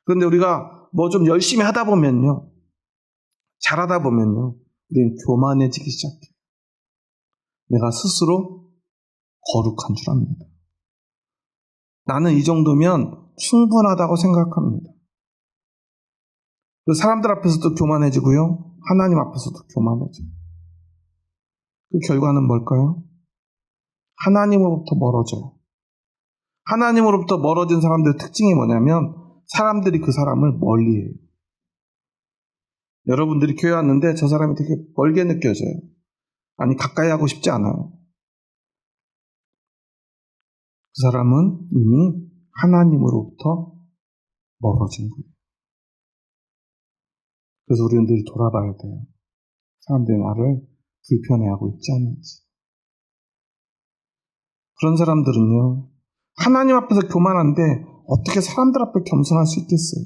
그런데 우리가 뭐 좀 열심히 하다 보면요, 잘하다 보면요, 우리는 교만해지기 시작해요. 내가 스스로 거룩한 줄 압니다. 나는 이 정도면 충분하다고 생각합니다. 사람들 앞에서도 교만해지고요, 하나님 앞에서도 교만해져요. 그 결과는 뭘까요? 하나님으로부터 멀어져요. 하나님으로부터 멀어진 사람들의 특징이 뭐냐면 사람들이 그 사람을 멀리해요. 여러분들이 교회 왔는데 저 사람이 되게 멀게 느껴져요. 아니, 가까이 하고 싶지 않아요. 그 사람은 이미 하나님으로부터 멀어진 거예요. 그래서 우리는 늘 돌아봐야 돼요. 사람들이 나를 불편해하고 있지 않는지. 그런 사람들은요, 하나님 앞에서 교만한데 어떻게 사람들 앞에 겸손할 수 있겠어요?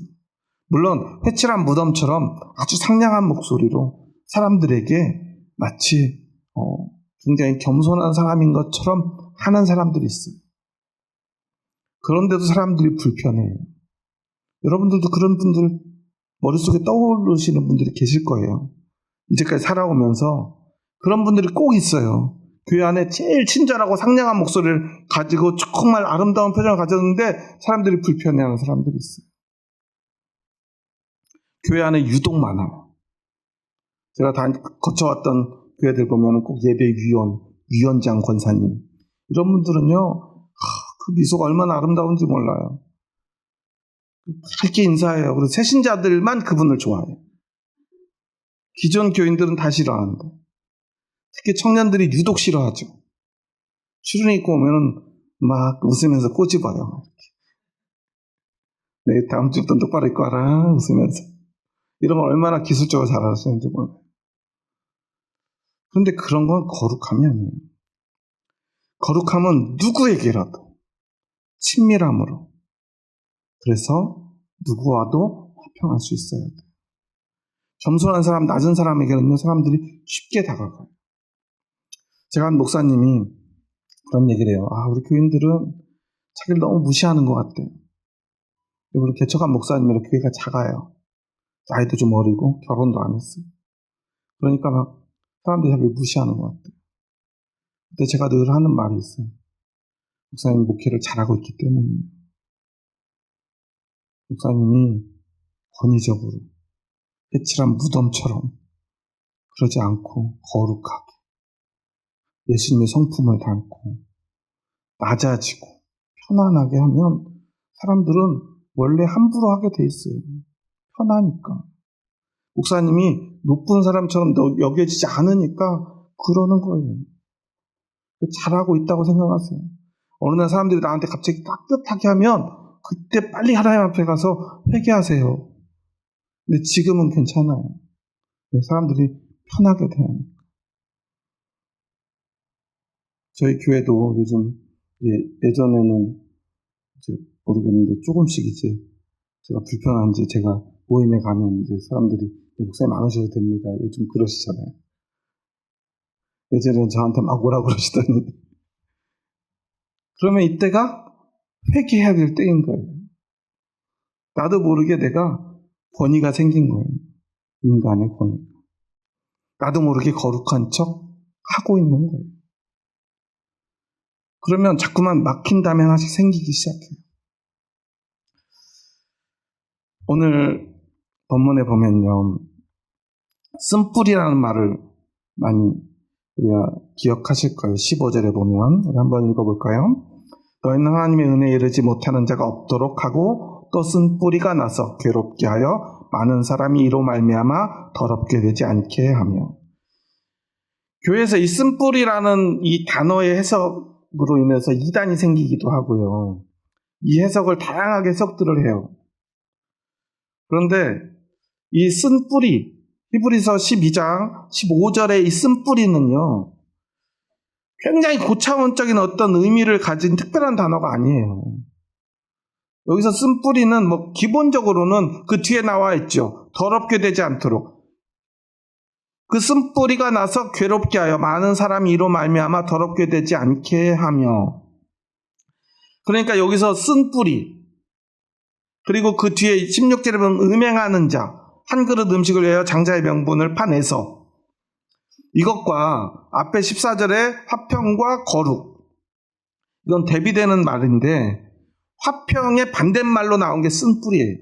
물론 회칠한 무덤처럼 아주 상냥한 목소리로 사람들에게 마치 굉장히 겸손한 사람인 것처럼 하는 사람들이 있어요. 그런데도 사람들이 불편해요. 여러분들도 그런 분들 머릿속에 떠오르시는 분들이 계실 거예요. 이제까지 살아오면서 그런 분들이 꼭 있어요. 교회 안에 제일 친절하고 상냥한 목소리를 가지고 정말 아름다운 표정을 가졌는데 사람들이 불편해하는 사람들이 있어요. 교회 안에 유독 많아요. 제가 거쳐왔던 교회들 보면 꼭 위원장 권사님, 이런 분들은요, 그 미소가 얼마나 아름다운지 몰라요. 밝게 인사해요. 그래서 새신자들만 그분을 좋아해요. 기존 교인들은 다 싫어하는데, 특히 청년들이 유독 싫어하죠. 출근 입고 오면은 막 웃으면서 꼬집어요. 네, 다음 주부터 똑바로 입고 와라, 웃으면서. 이런 걸 얼마나 기술적으로 잘하시는지 몰라요. 그런데 그런 건 거룩함이 아니에요. 거룩함은 누구에게라도 친밀함으로, 그래서 누구와도 화평할 수 있어야 돼요. 겸손한 사람, 낮은 사람에게는요, 사람들이 쉽게 다가가요. 제가 한 목사님이 그런 얘기를 해요. 우리 교인들은 자기를 너무 무시하는 것 같대요. 그리고 개척한 목사님이라 교회가 작아요. 나이도 좀 어리고 결혼도 안 했어요. 그러니까 막 사람들이 자기를 무시하는 것 같아요. 근데 제가 늘 하는 말이 있어요. 목사님 목회를 잘하고 있기 때문이에요. 목사님이 권위적으로 회칠한 무덤처럼 그러지 않고 거룩하게 예수님의 성품을 담고 낮아지고 편안하게 하면 사람들은 원래 함부로 하게 돼 있어요. 편하니까. 목사님이 높은 사람처럼 여겨지지 않으니까 그러는 거예요. 잘하고 있다고 생각하세요. 어느 날 사람들이 나한테 갑자기 따뜻하게 하면 그때 빨리 하나님 앞에 가서 회개하세요. 근데 지금은 괜찮아요. 사람들이 편하게 대하니까. 저희 교회도 요즘 예전에는 이제 모르겠는데 조금씩 이제 제가 불편한지 제가 모임에 가면 이제 사람들이 목사님 안 오셔도 됩니다. 요즘 그러시잖아요. 예전에는 저한테 막 오라고 그러시더니 그러면 이때가 회개해야 될 때인 거예요. 나도 모르게 내가 권위가 생긴 거예요. 인간의 권위. 나도 모르게 거룩한 척 하고 있는 거예요. 그러면 자꾸만 막힌 담이 하나씩 생기기 시작해요. 오늘 본문에 보면요, 쓴뿌리라는 말을 많이 우리가 기억하실 거예요. 15절에 보면 우리 한번 읽어볼까요? 너희는 하나님의 은혜에 이르지 못하는 자가 없도록 하고 또 쓴 뿌리가 나서 괴롭게 하여 많은 사람이 이로 말미암아 더럽게 되지 않게 하며. 교회에서 이 쓴 뿌리라는 이 단어의 해석으로 인해서 이단이 생기기도 하고요. 이 해석을 다양하게 해석들을 해요. 그런데 이 쓴 뿌리, 히브리서 12장 15절의 이 쓴 뿌리는요, 굉장히 고차원적인 어떤 의미를 가진 특별한 단어가 아니에요. 여기서 쓴 뿌리는 기본적으로는 그 뒤에 나와 있죠. 더럽게 되지 않도록. 그 쓴 뿌리가 나서 괴롭게 하여 많은 사람이 이로 말미암아 더럽게 되지 않게 하며. 그러니까 여기서 쓴 뿌리, 그리고 그 뒤에 16절에 보면 음행하는 자, 한 그릇 음식을 위하여 장자의 명분을 파내서, 이것과 앞에 14절에 화평과 거룩, 이건 대비되는 말인데 화평의 반대말로 나온 게 쓴 뿌리예요.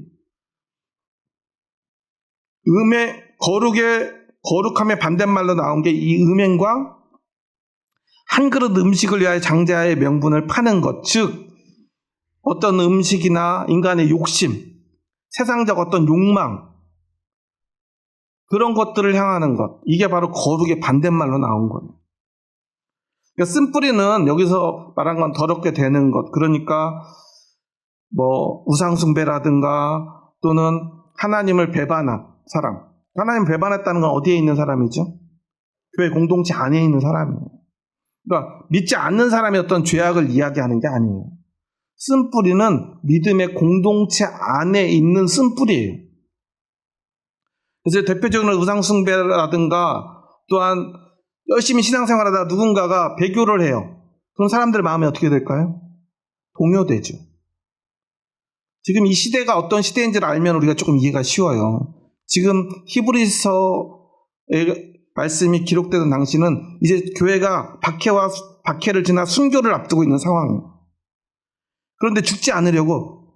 거룩함의 반대말로 나온 게 이 음행과 한 그릇 음식을 위하여 장자의 명분을 파는 것, 즉 어떤 음식이나 인간의 욕심, 세상적 어떤 욕망, 그런 것들을 향하는 것, 이게 바로 거룩의 반대말로 나온 거예요. 그러니까 쓴 뿌리는 여기서 말한 건 더럽게 되는 것, 그러니까 우상숭배라든가 또는 하나님을 배반한 사람. 하나님 배반했다는 건 어디에 있는 사람이죠? 교회 공동체 안에 있는 사람이에요. 그러니까 믿지 않는 사람의 어떤 죄악을 이야기하는 게 아니에요. 쓴 뿌리는 믿음의 공동체 안에 있는 쓴 뿌리예요. 그래서 대표적으로 우상숭배라든가 또한 열심히 신앙생활하다가 누군가가 배교를 해요. 그럼 사람들 마음이 어떻게 될까요? 동요되죠. 지금 이 시대가 어떤 시대인지를 알면 우리가 조금 이해가 쉬워요. 지금 히브리서의 말씀이 기록되던 당시는 이제 교회가 박해를 지나 순교를 앞두고 있는 상황이에요. 그런데 죽지 않으려고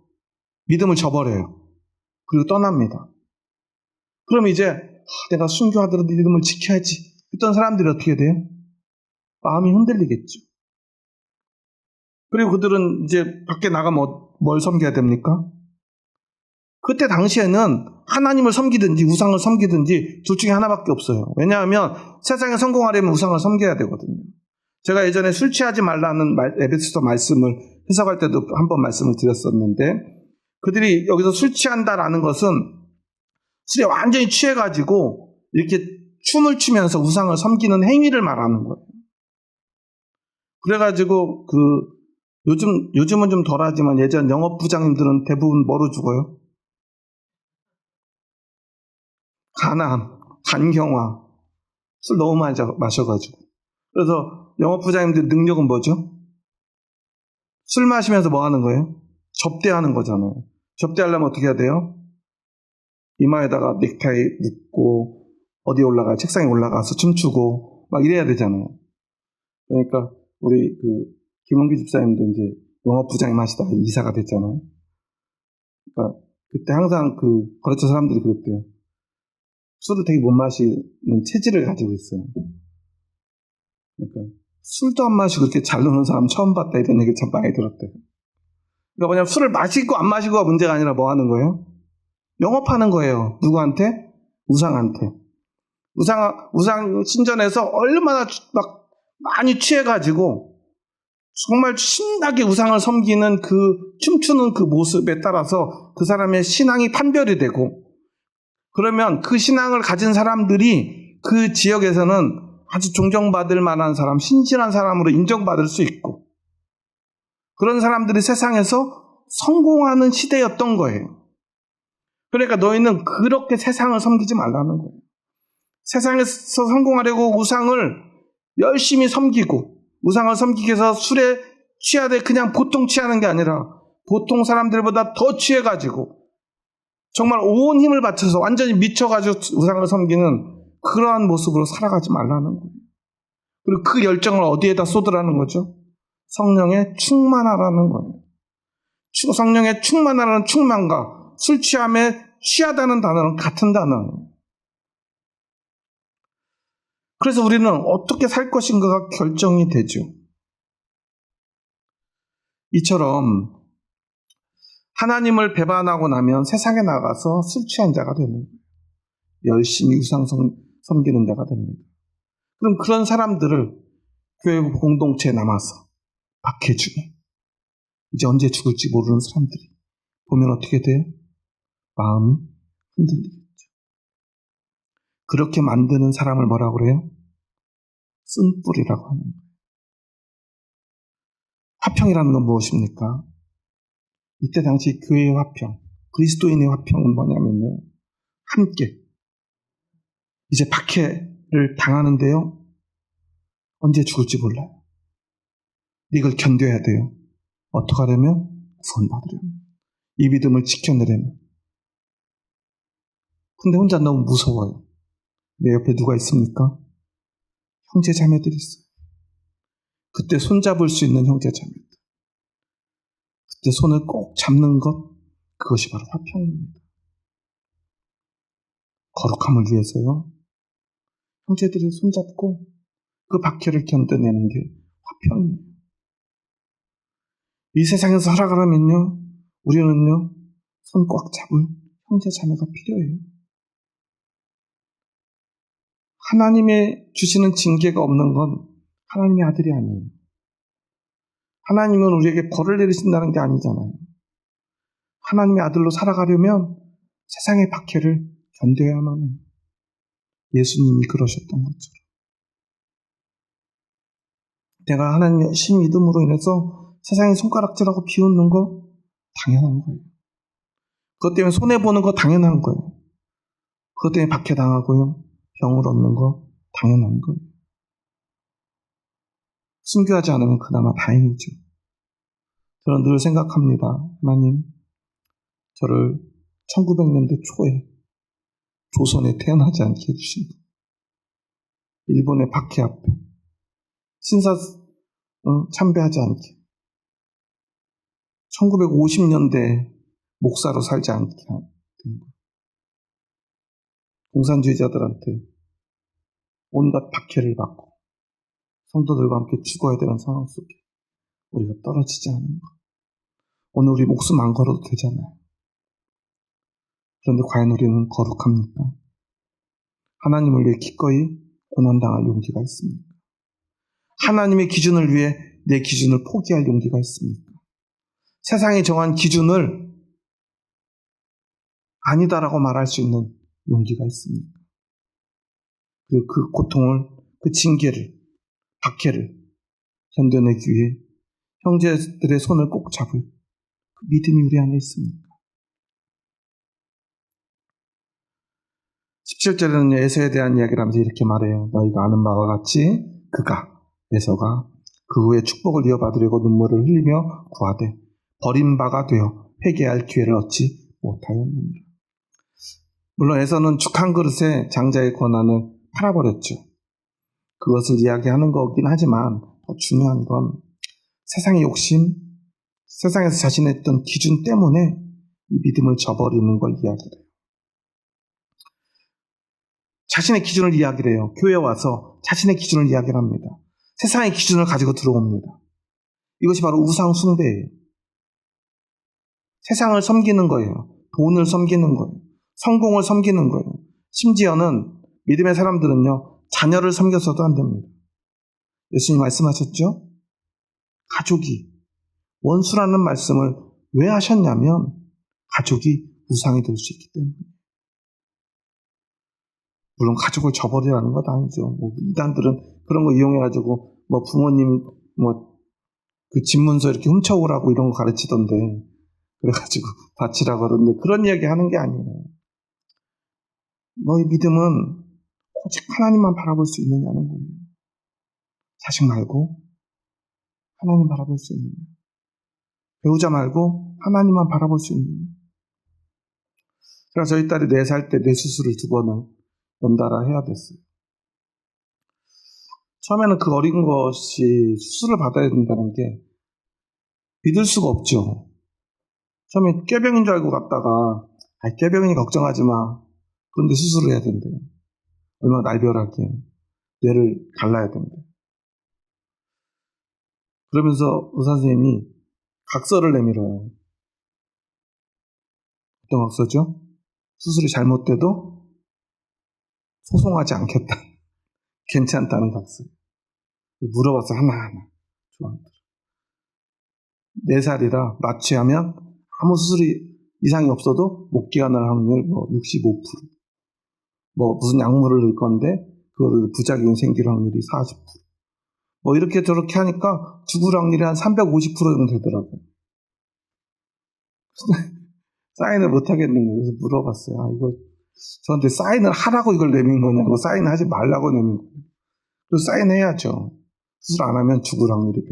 믿음을 저버려요. 그리고 떠납니다. 그럼 이제 내가 순교하더라도 믿음을 지켜야지 했던 사람들이 어떻게 돼요? 마음이 흔들리겠죠. 그리고 그들은 이제 밖에 나가면 뭘 섬겨야 됩니까? 그때 당시에는 하나님을 섬기든지 우상을 섬기든지 둘 중에 하나밖에 없어요. 왜냐하면 세상에 성공하려면 우상을 섬겨야 되거든요. 제가 예전에 술 취하지 말라는 에베소서 말씀을 해석할 때도 한번 말씀을 드렸었는데, 그들이 여기서 술 취한다라는 것은 술에 완전히 취해가지고 이렇게 춤을 추면서 우상을 섬기는 행위를 말하는 거예요. 그래가지고 요즘은 좀 덜하지만 예전 영업부장님들은 대부분 뭐로 죽어요? 간암, 간경화, 술 너무 많이 마셔가지고. 그래서 영업부장님들 능력은 뭐죠? 술 마시면서 뭐 하는 거예요? 접대하는 거잖아요. 접대하려면 어떻게 해야 돼요? 이마에다가 넥타이 묶고 어디에 올라가요? 책상에 올라가서 춤추고 막 이래야 되잖아요. 그러니까 우리 김원기 집사님도 이제 영업부장님 하시다가 이사가 됐잖아요. 그러니까 그때 항상 거래처 사람들이 그랬대요. 술을 되게 못 마시는 체질을 가지고 있어요. 그러니까 술도 안 마시고 그렇게 잘 노는 사람 처음 봤다, 이런 얘기 참 많이 들었대요. 그러니까 그냥 술을 마시고 안 마시고가 문제가 아니라 뭐 하는 거예요? 영업하는 거예요. 누구한테? 우상한테. 우상 신전에서 얼마나 막 많이 취해가지고 정말 신나게 우상을 섬기는 춤추는 그 모습에 따라서 그 사람의 신앙이 판별이 되고, 그러면 그 신앙을 가진 사람들이 그 지역에서는 아주 존경받을 만한 사람, 신실한 사람으로 인정받을 수 있고, 그런 사람들이 세상에서 성공하는 시대였던 거예요. 그러니까 너희는 그렇게 세상을 섬기지 말라는 거예요. 세상에서 성공하려고 우상을 열심히 섬기고, 우상을 섬기기 위해서 술에 취하되 그냥 보통 취하는 게 아니라 보통 사람들보다 더 취해가지고 정말 온 힘을 바쳐서 완전히 미쳐가지고 우상을 섬기는 그러한 모습으로 살아가지 말라는 거예요. 그리고 그 열정을 어디에다 쏟으라는 거죠? 성령에 충만하라는 거예요. 성령에 충만하라는 충만과 술 취함에 취하다는 단어는 같은 단어예요. 그래서 우리는 어떻게 살 것인가가 결정이 되죠. 이처럼 하나님을 배반하고 나면 세상에 나가서 술 취한 자가 되는 거예요. 열심히 우상 섬기는 자가 됩니다. 그럼 그런 사람들을 교회 공동체에 남아서 박해주고 이제 언제 죽을지 모르는 사람들이 보면 어떻게 돼요? 마음이 흔들리겠죠. 그렇게 만드는 사람을 뭐라고 그래요? 쓴뿌리라고 하는 거예요. 화평이라는 건 무엇입니까? 이때 당시 교회의 화평, 그리스도인의 화평은 뭐냐면요. 함께 이제 박해를 당하는데요. 언제 죽을지 몰라요. 이걸 견뎌야 돼요. 어떻게 하려면? 구원받으려면. 이 믿음을 지켜내려면. 근데 혼자 너무 무서워요. 내 옆에 누가 있습니까? 형제 자매들이 있어요. 그때 손잡을 수 있는 형제 자매들. 그때 손을 꼭 잡는 것, 그것이 바로 화평입니다. 거룩함을 위해서요. 형제들을 손잡고 그 박해를 견뎌내는 게 화평이에요. 이 세상에서 살아가려면요. 우리는요. 손 꽉 잡을 형제 자매가 필요해요. 하나님의 주시는 징계가 없는 건 하나님의 아들이 아니에요. 하나님은 우리에게 벌을 내리신다는 게 아니잖아요. 하나님의 아들로 살아가려면 세상의 박해를 견뎌야만 해요. 예수님이 그러셨던 것처럼. 내가 하나님 열심히 믿음으로 인해서 세상의 손가락질하고 비웃는 거 당연한 거예요. 그것 때문에 손해보는 거 당연한 거예요. 그것 때문에 박해당하고요. 병을 얻는 거 당연한 거예요. 순교하지 않으면 그나마 다행이죠. 저는 늘 생각합니다. 하나님, 저를 1900년대 초에 조선에 태어나지 않게 해주신다. 일본의 박해 앞에 신사 참배하지 않게 1950년대 목사로 살지 않게 된 거예요. 공산주의자들한테 온갖 박해를 받고 성도들과 함께 죽어야 되는 상황 속에 우리가 떨어지지 않은 것. 오늘 우리 목숨 안 걸어도 되잖아요. 그런데 과연 우리는 거룩합니까? 하나님을 위해 기꺼이 고난당할 용기가 있습니까? 하나님의 기준을 위해 내 기준을 포기할 용기가 있습니까? 세상이 정한 기준을 아니다라고 말할 수 있는 용기가 있습니까? 그리고 그 고통을, 그 징계를, 박해를 견뎌내기 위해 형제들의 손을 꼭 잡을 그 믿음이 우리 안에 있습니까? 17절에는 에서에 대한 이야기를 하면서 이렇게 말해요. 너희가 아는 바와 같이 그가, 에서가 그 후에 축복을 이어받으려고 눈물을 흘리며 구하되 버린 바가 되어 회개할 기회를 얻지 못하였느니라. 물론 에서는 죽 한 그릇에 장자의 권한을 팔아버렸죠. 그것을 이야기하는 거긴 하지만 더 중요한 건 세상의 욕심, 세상에서 자신했던 기준 때문에 이 믿음을 저버리는 걸 이야기해요. 자신의 기준을 이야기를 해요. 교회에 와서 자신의 기준을 이야기를 합니다. 세상의 기준을 가지고 들어옵니다. 이것이 바로 우상 숭배예요. 세상을 섬기는 거예요. 돈을 섬기는 거예요. 성공을 섬기는 거예요. 심지어는 믿음의 사람들은요. 자녀를 섬겨서도 안 됩니다. 예수님 말씀하셨죠? 가족이 원수라는 말씀을 왜 하셨냐면 가족이 우상이 될 수 있기 때문에. 물론 가족을 저버리라는 건 아니죠. 이단들은 그런 거 이용해가지고 부모님 그 집문서 이렇게 훔쳐오라고 이런 거 가르치던데 그래가지고 바치라고 그러는데 그런 이야기 하는 게 아니에요. 너희 믿음은 오직 하나님만 바라볼 수 있느냐는 거예요. 자식 말고 하나님 바라볼 수 있느냐. 배우자 말고 하나님만 바라볼 수 있느냐. 제가 저희 딸이 4살 때 뇌수술을 2번을 연달아 해야 됐어요. 처음에는 그 어린 것이 수술을 받아야 된다는 게 믿을 수가 없죠. 처음에 꾀병인 줄 알고 갔다가 꾀병이니 걱정하지 마. 그런데 수술을 해야 된대요. 얼마나 날벼락이에요. 뇌를 갈라야 됩니다. 그러면서 의사 선생님이 각서를 내밀어요. 어떤 각서죠? 수술이 잘못돼도 소송하지 않겠다. 괜찮다는 각서. 물어봤어요. 하나하나. 조항들. 4살이라 마취하면 아무 수술이 이상이 없어도 목기가 날 확률 65%. 무슨 약물을 넣을 건데 그걸 부작용이 생길 확률이 40%. 이렇게 저렇게 하니까 죽을 확률이 한 350% 정도 되더라고요. 사인을 못 하겠는 거예요. 그래서 물어봤어요. 이거 저한테 사인을 하라고 이걸 내민 거냐고, 사인하지 말라고 내민 거예요. 그래서 사인해야죠. 수술 안 하면 죽을 확률이 100%.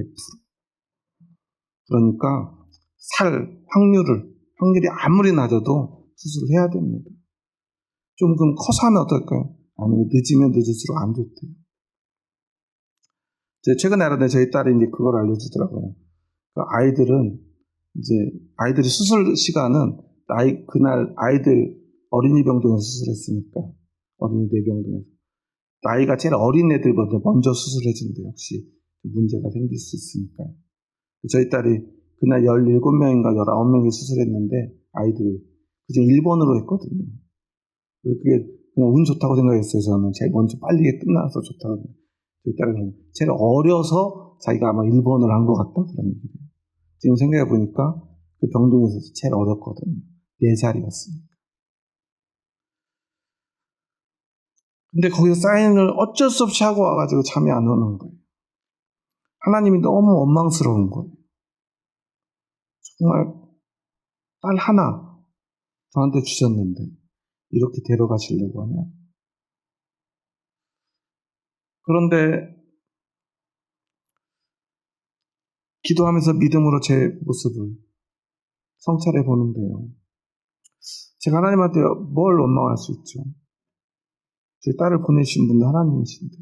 그러니까 확률이 아무리 낮아도 수술을 해야 됩니다. 좀 그럼 커서 하면 어떨까요? 아니면 늦으면 늦을수록 안 좋대요. 최근에 알았는데 저희 딸이 이제 그걸 알려주더라고요. 아이들이 수술 시간은 그날 아이들 어린이 병동에서 수술했으니까, 어린이 뇌병동에서. 나이가 제일 어린 애들보다 먼저 수술해준대요. 혹시 문제가 생길 수 있으니까요. 저희 딸이 그날 17명인가 19명이 수술했는데, 아이들이 그중 1번으로 했거든요. 그게 그냥 운 좋다고 생각했어요. 저는 제일 먼저 빨리 끝나서 좋다고. 저희 딸은 제일 어려서 자기가 아마 1번을 한 것 같다, 그런 얘기예요. 지금 생각해보니까 그 병동에서도 제일 어렸거든요. 4살이었으니까. 근데 거기서 사인을 어쩔 수 없이 하고 와가지고 잠이 안 오는 거예요. 하나님이 너무 원망스러운 거예요. 정말 딸 하나 저한테 주셨는데 이렇게 데려가시려고 하냐. 그런데 기도하면서 믿음으로 제 모습을 성찰해 보는데요. 제가 하나님한테 뭘 원망할 수 있죠? 제 딸을 보내신 분도 하나님이신데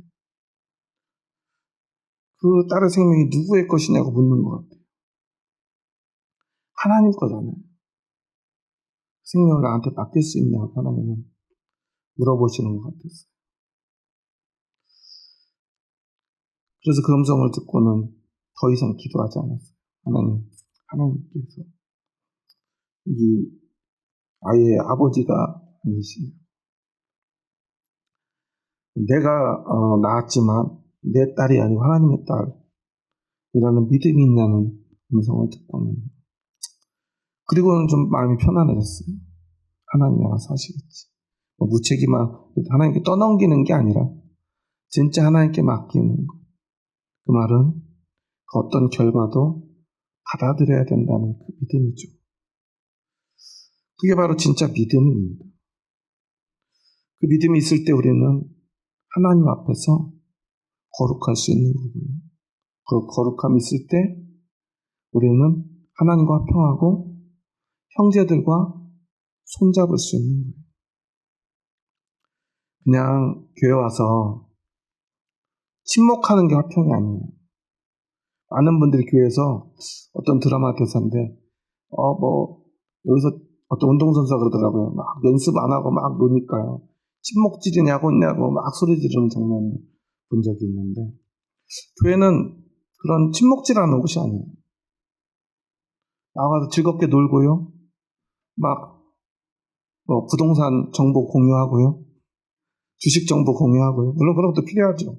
그 딸의 생명이 누구의 것이냐고 묻는 것 같아요. 하나님 거잖아요. 생명을 나한테 맡길 수 있냐고 하나님은 물어보시는 것 같았어요. 그래서 그 음성을 듣고는 더 이상 기도하지 않았어요. 하나님께서 이 아이의 아버지가 아니시냐. 내가 낳았지만 내 딸이 아니고 하나님의 딸이라는 믿음이 있냐는 음성을 듣고는, 그리고는 좀 마음이 편안해졌어요. 하나님이 알아서 하시겠지. 무책임한 하나님께 떠넘기는 게 아니라 진짜 하나님께 맡기는 것. 그 말은 그 어떤 결과도 받아들여야 된다는 그 믿음이죠. 그게 바로 진짜 믿음입니다. 그 믿음이 있을 때 우리는 하나님 앞에서 거룩할 수 있는 거고요. 그 거룩함이 있을 때 우리는 하나님과 화평하고 형제들과 손잡을 수 있는 거예요. 그냥 교회 와서 침묵하는 게 화평이 아니에요. 많은 분들이 교회에서 어떤 드라마 대사인데 여기서 어떤 운동선수가 그러더라고요. 막 연습 안 하고 막 노니까요. 침묵질이냐고 막 소리 지르는 장면을 본 적이 있는데, 교회는 그런 침묵질하는 곳이 아니에요. 나가서 즐겁게 놀고요. 막 부동산 정보 공유하고요. 주식 정보 공유하고요. 물론 그런 것도 필요하죠.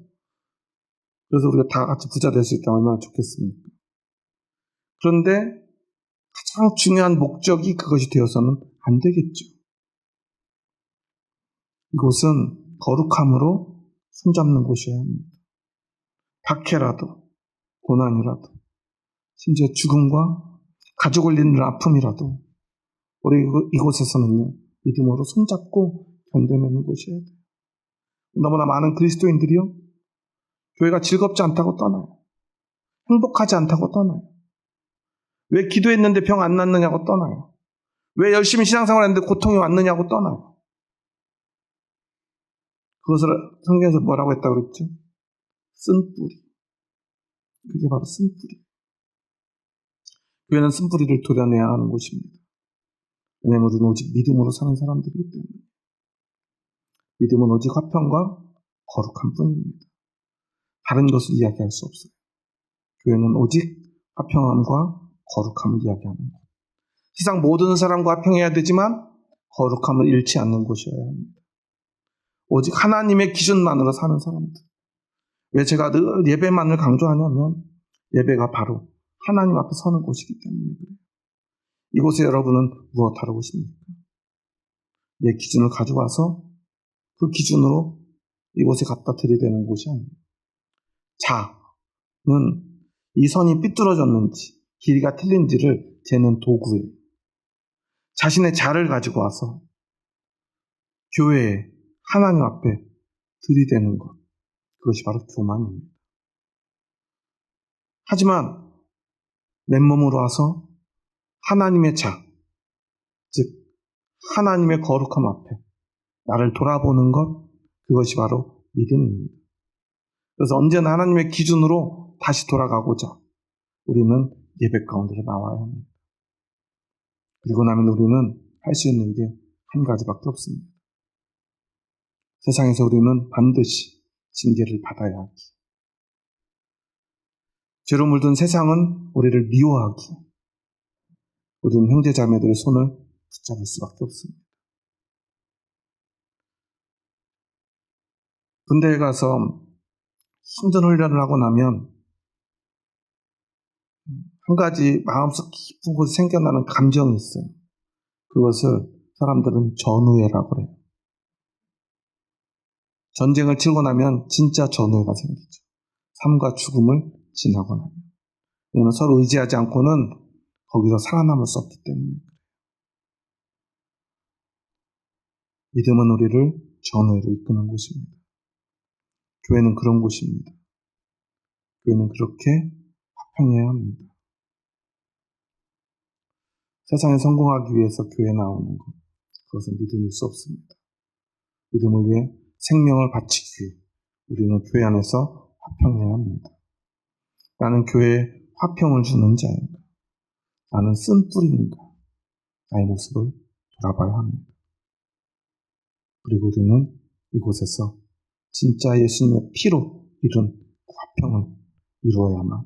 그래서 우리가 다 같이 부자 될 수 있다면 얼마나 좋겠습니까? 그런데 가장 중요한 목적이 그것이 되어서는 안 되겠죠. 이곳은 거룩함으로 손잡는 곳이어야 합니다. 박해라도, 고난이라도, 심지어 죽음과 가족을 잃는 아픔이라도 우리 이곳에서는요, 믿음으로 손잡고 견뎌내는 곳이어야 돼요. 너무나 많은 그리스도인들이요, 교회가 즐겁지 않다고 떠나요. 행복하지 않다고 떠나요. 왜 기도했는데 병 안 낫느냐고 떠나요. 왜 열심히 신앙생활 했는데 고통이 왔느냐고 떠나요. 그것을 성경에서 뭐라고 했다고 그랬죠? 쓴뿌리. 그게 바로 쓴뿌리. 교회는 쓴뿌리를 도려내야 하는 곳입니다. 왜냐하면 우리는 오직 믿음으로 사는 사람들이기 때문에. 믿음은 오직 화평과 거룩한 뿐입니다. 다른 것을 이야기할 수 없어요. 교회는 오직 화평함과 거룩함을 이야기하는 것. 세상 모든 사람과 화평해야 되지만 거룩함을 잃지 않는 곳이어야 합니다. 오직 하나님의 기준만으로 사는 사람들. 왜 제가 늘 예배만을 강조하냐면 예배가 바로 하나님 앞에 서는 곳이기 때문에 그래요. 이곳에 여러분은 무엇 하고 싶습니까? 내 기준을 가져와서 그 기준으로 이곳에 갖다 들이대는 곳이 아닙니다. 자는 이 선이 삐뚤어졌는지 길이가 틀린지를 재는 도구예요. 자신의 자를 가지고 와서 교회에 하나님 앞에 들이대는 것, 그것이 바로 교만입니다. 하지만 맨몸으로 와서 하나님의 자, 즉 하나님의 거룩함 앞에 나를 돌아보는 것, 그것이 바로 믿음입니다. 그래서 언제나 하나님의 기준으로 다시 돌아가고자 우리는 예배 가운데로 나와야 합니다. 그리고 나면 우리는 할 수 있는 게 한 가지밖에 없습니다. 세상에서 우리는 반드시 징계를 받아야 하기. 죄로 물든 세상은 우리를 미워하기. 우리는 형제자매들의 손을 붙잡을 수밖에 없습니다. 군대에 가서 힘든 훈련을 하고 나면 한 가지 마음속 깊은 곳에 생겨나는 감정이 있어요. 그것을 사람들은 전우애라고 그래요. 전쟁을 치고 나면 진짜 전우애가 생기죠. 삶과 죽음을 지나고 나면. 왜냐하면 서로 의지하지 않고는 거기서 살아남을 수 없기 때문에. 믿음은 우리를 전우애로 이끄는 곳입니다. 교회는 그런 곳입니다. 교회는 그렇게 화평해야 합니다. 세상에 성공하기 위해서 교회에 나오는 것, 그것은 믿음일 수 없습니다. 믿음을 위해 생명을 바치기 위해 우리는 교회 안에서 화평해야 합니다. 나는 교회에 화평을 주는 자인가? 나는 쓴뿌리인가? 나의 모습을 돌아봐야 합니다. 그리고 우리는 이곳에서 진짜 예수님의 피로 이룬 화평을 이루어야만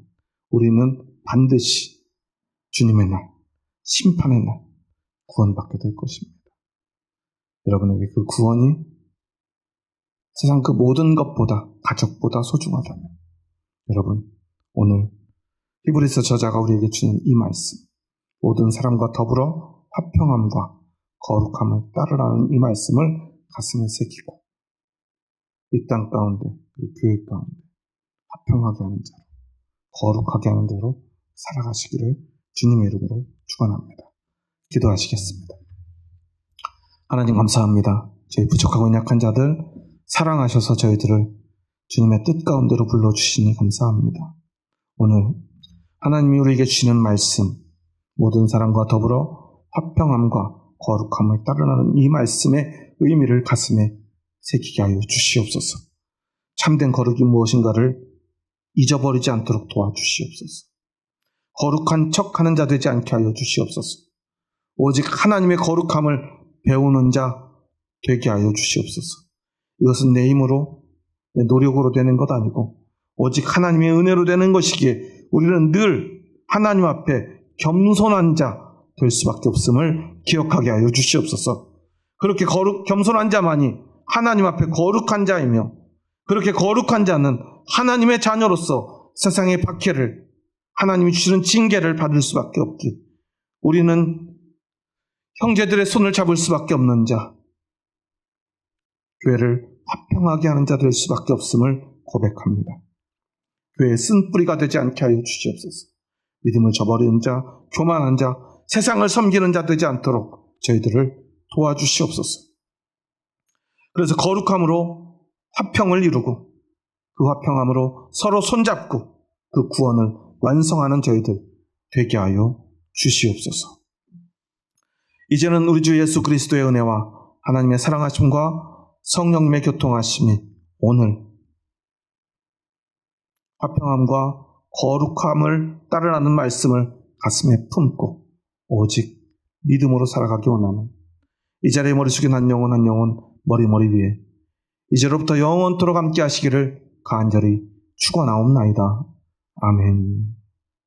우리는 반드시 주님의 날, 심판의 날 구원받게 될 것입니다. 여러분에게 그 구원이 세상 그 모든 것보다, 가족보다 소중하다면 여러분 오늘 히브리서 저자가 우리에게 주는 이 말씀, 모든 사람과 더불어 화평함과 거룩함을 따르라는 이 말씀을 가슴에 새기고 이 땅 가운데, 그리고 교회 가운데 화평하게 하는 자로, 거룩하게 하는 자로 살아가시기를 주님의 이름으로 축원합니다. 기도하시겠습니다. 하나님 감사합니다. 저희 부족하고 약한 자들 사랑하셔서 저희들을 주님의 뜻 가운데로 불러주시니 감사합니다. 오늘 하나님이 우리에게 주시는 말씀, 모든 사람과 더불어 화평함과 거룩함을 따르라는 이 말씀의 의미를 가슴에 새기게 하여 주시옵소서. 참된 거룩이 무엇인가를 잊어버리지 않도록 도와주시옵소서. 거룩한 척하는 자 되지 않게 하여 주시옵소서. 오직 하나님의 거룩함을 배우는 자 되게 하여 주시옵소서. 이것은 내 힘으로, 내 노력으로 되는 것 아니고 오직 하나님의 은혜로 되는 것이기에 우리는 늘 하나님 앞에 겸손한 자 될 수밖에 없음을 기억하게 하여 주시옵소서. 그렇게 겸손한 자만이 하나님 앞에 거룩한 자이며 그렇게 거룩한 자는 하나님의 자녀로서 세상의 박해를, 하나님이 주시는 징계를 받을 수밖에 없기, 우리는 형제들의 손을 잡을 수밖에 없는 자, 교회를 화평하게 하는 자 될 수밖에 없음을 고백합니다. 교회의 쓴뿌리가 되지 않게 하여 주시옵소서. 믿음을 저버리는 자, 교만한 자, 세상을 섬기는 자 되지 않도록 저희들을 도와주시옵소서. 그래서 거룩함으로 화평을 이루고 그 화평함으로 서로 손잡고 그 구원을 완성하는 저희들 되게 하여 주시옵소서. 이제는 우리 주 예수 그리스도의 은혜와 하나님의 사랑하심과 성령님의 교통하심이 오늘 화평함과 거룩함을 따르라는 말씀을 가슴에 품고 오직 믿음으로 살아가기 원하는 이 자리에 머리 숙인 한 영혼 한 영혼 머리 위에 이제로부터 영원토록 함께 하시기를 간절히 축원하옵나이다. 아멘.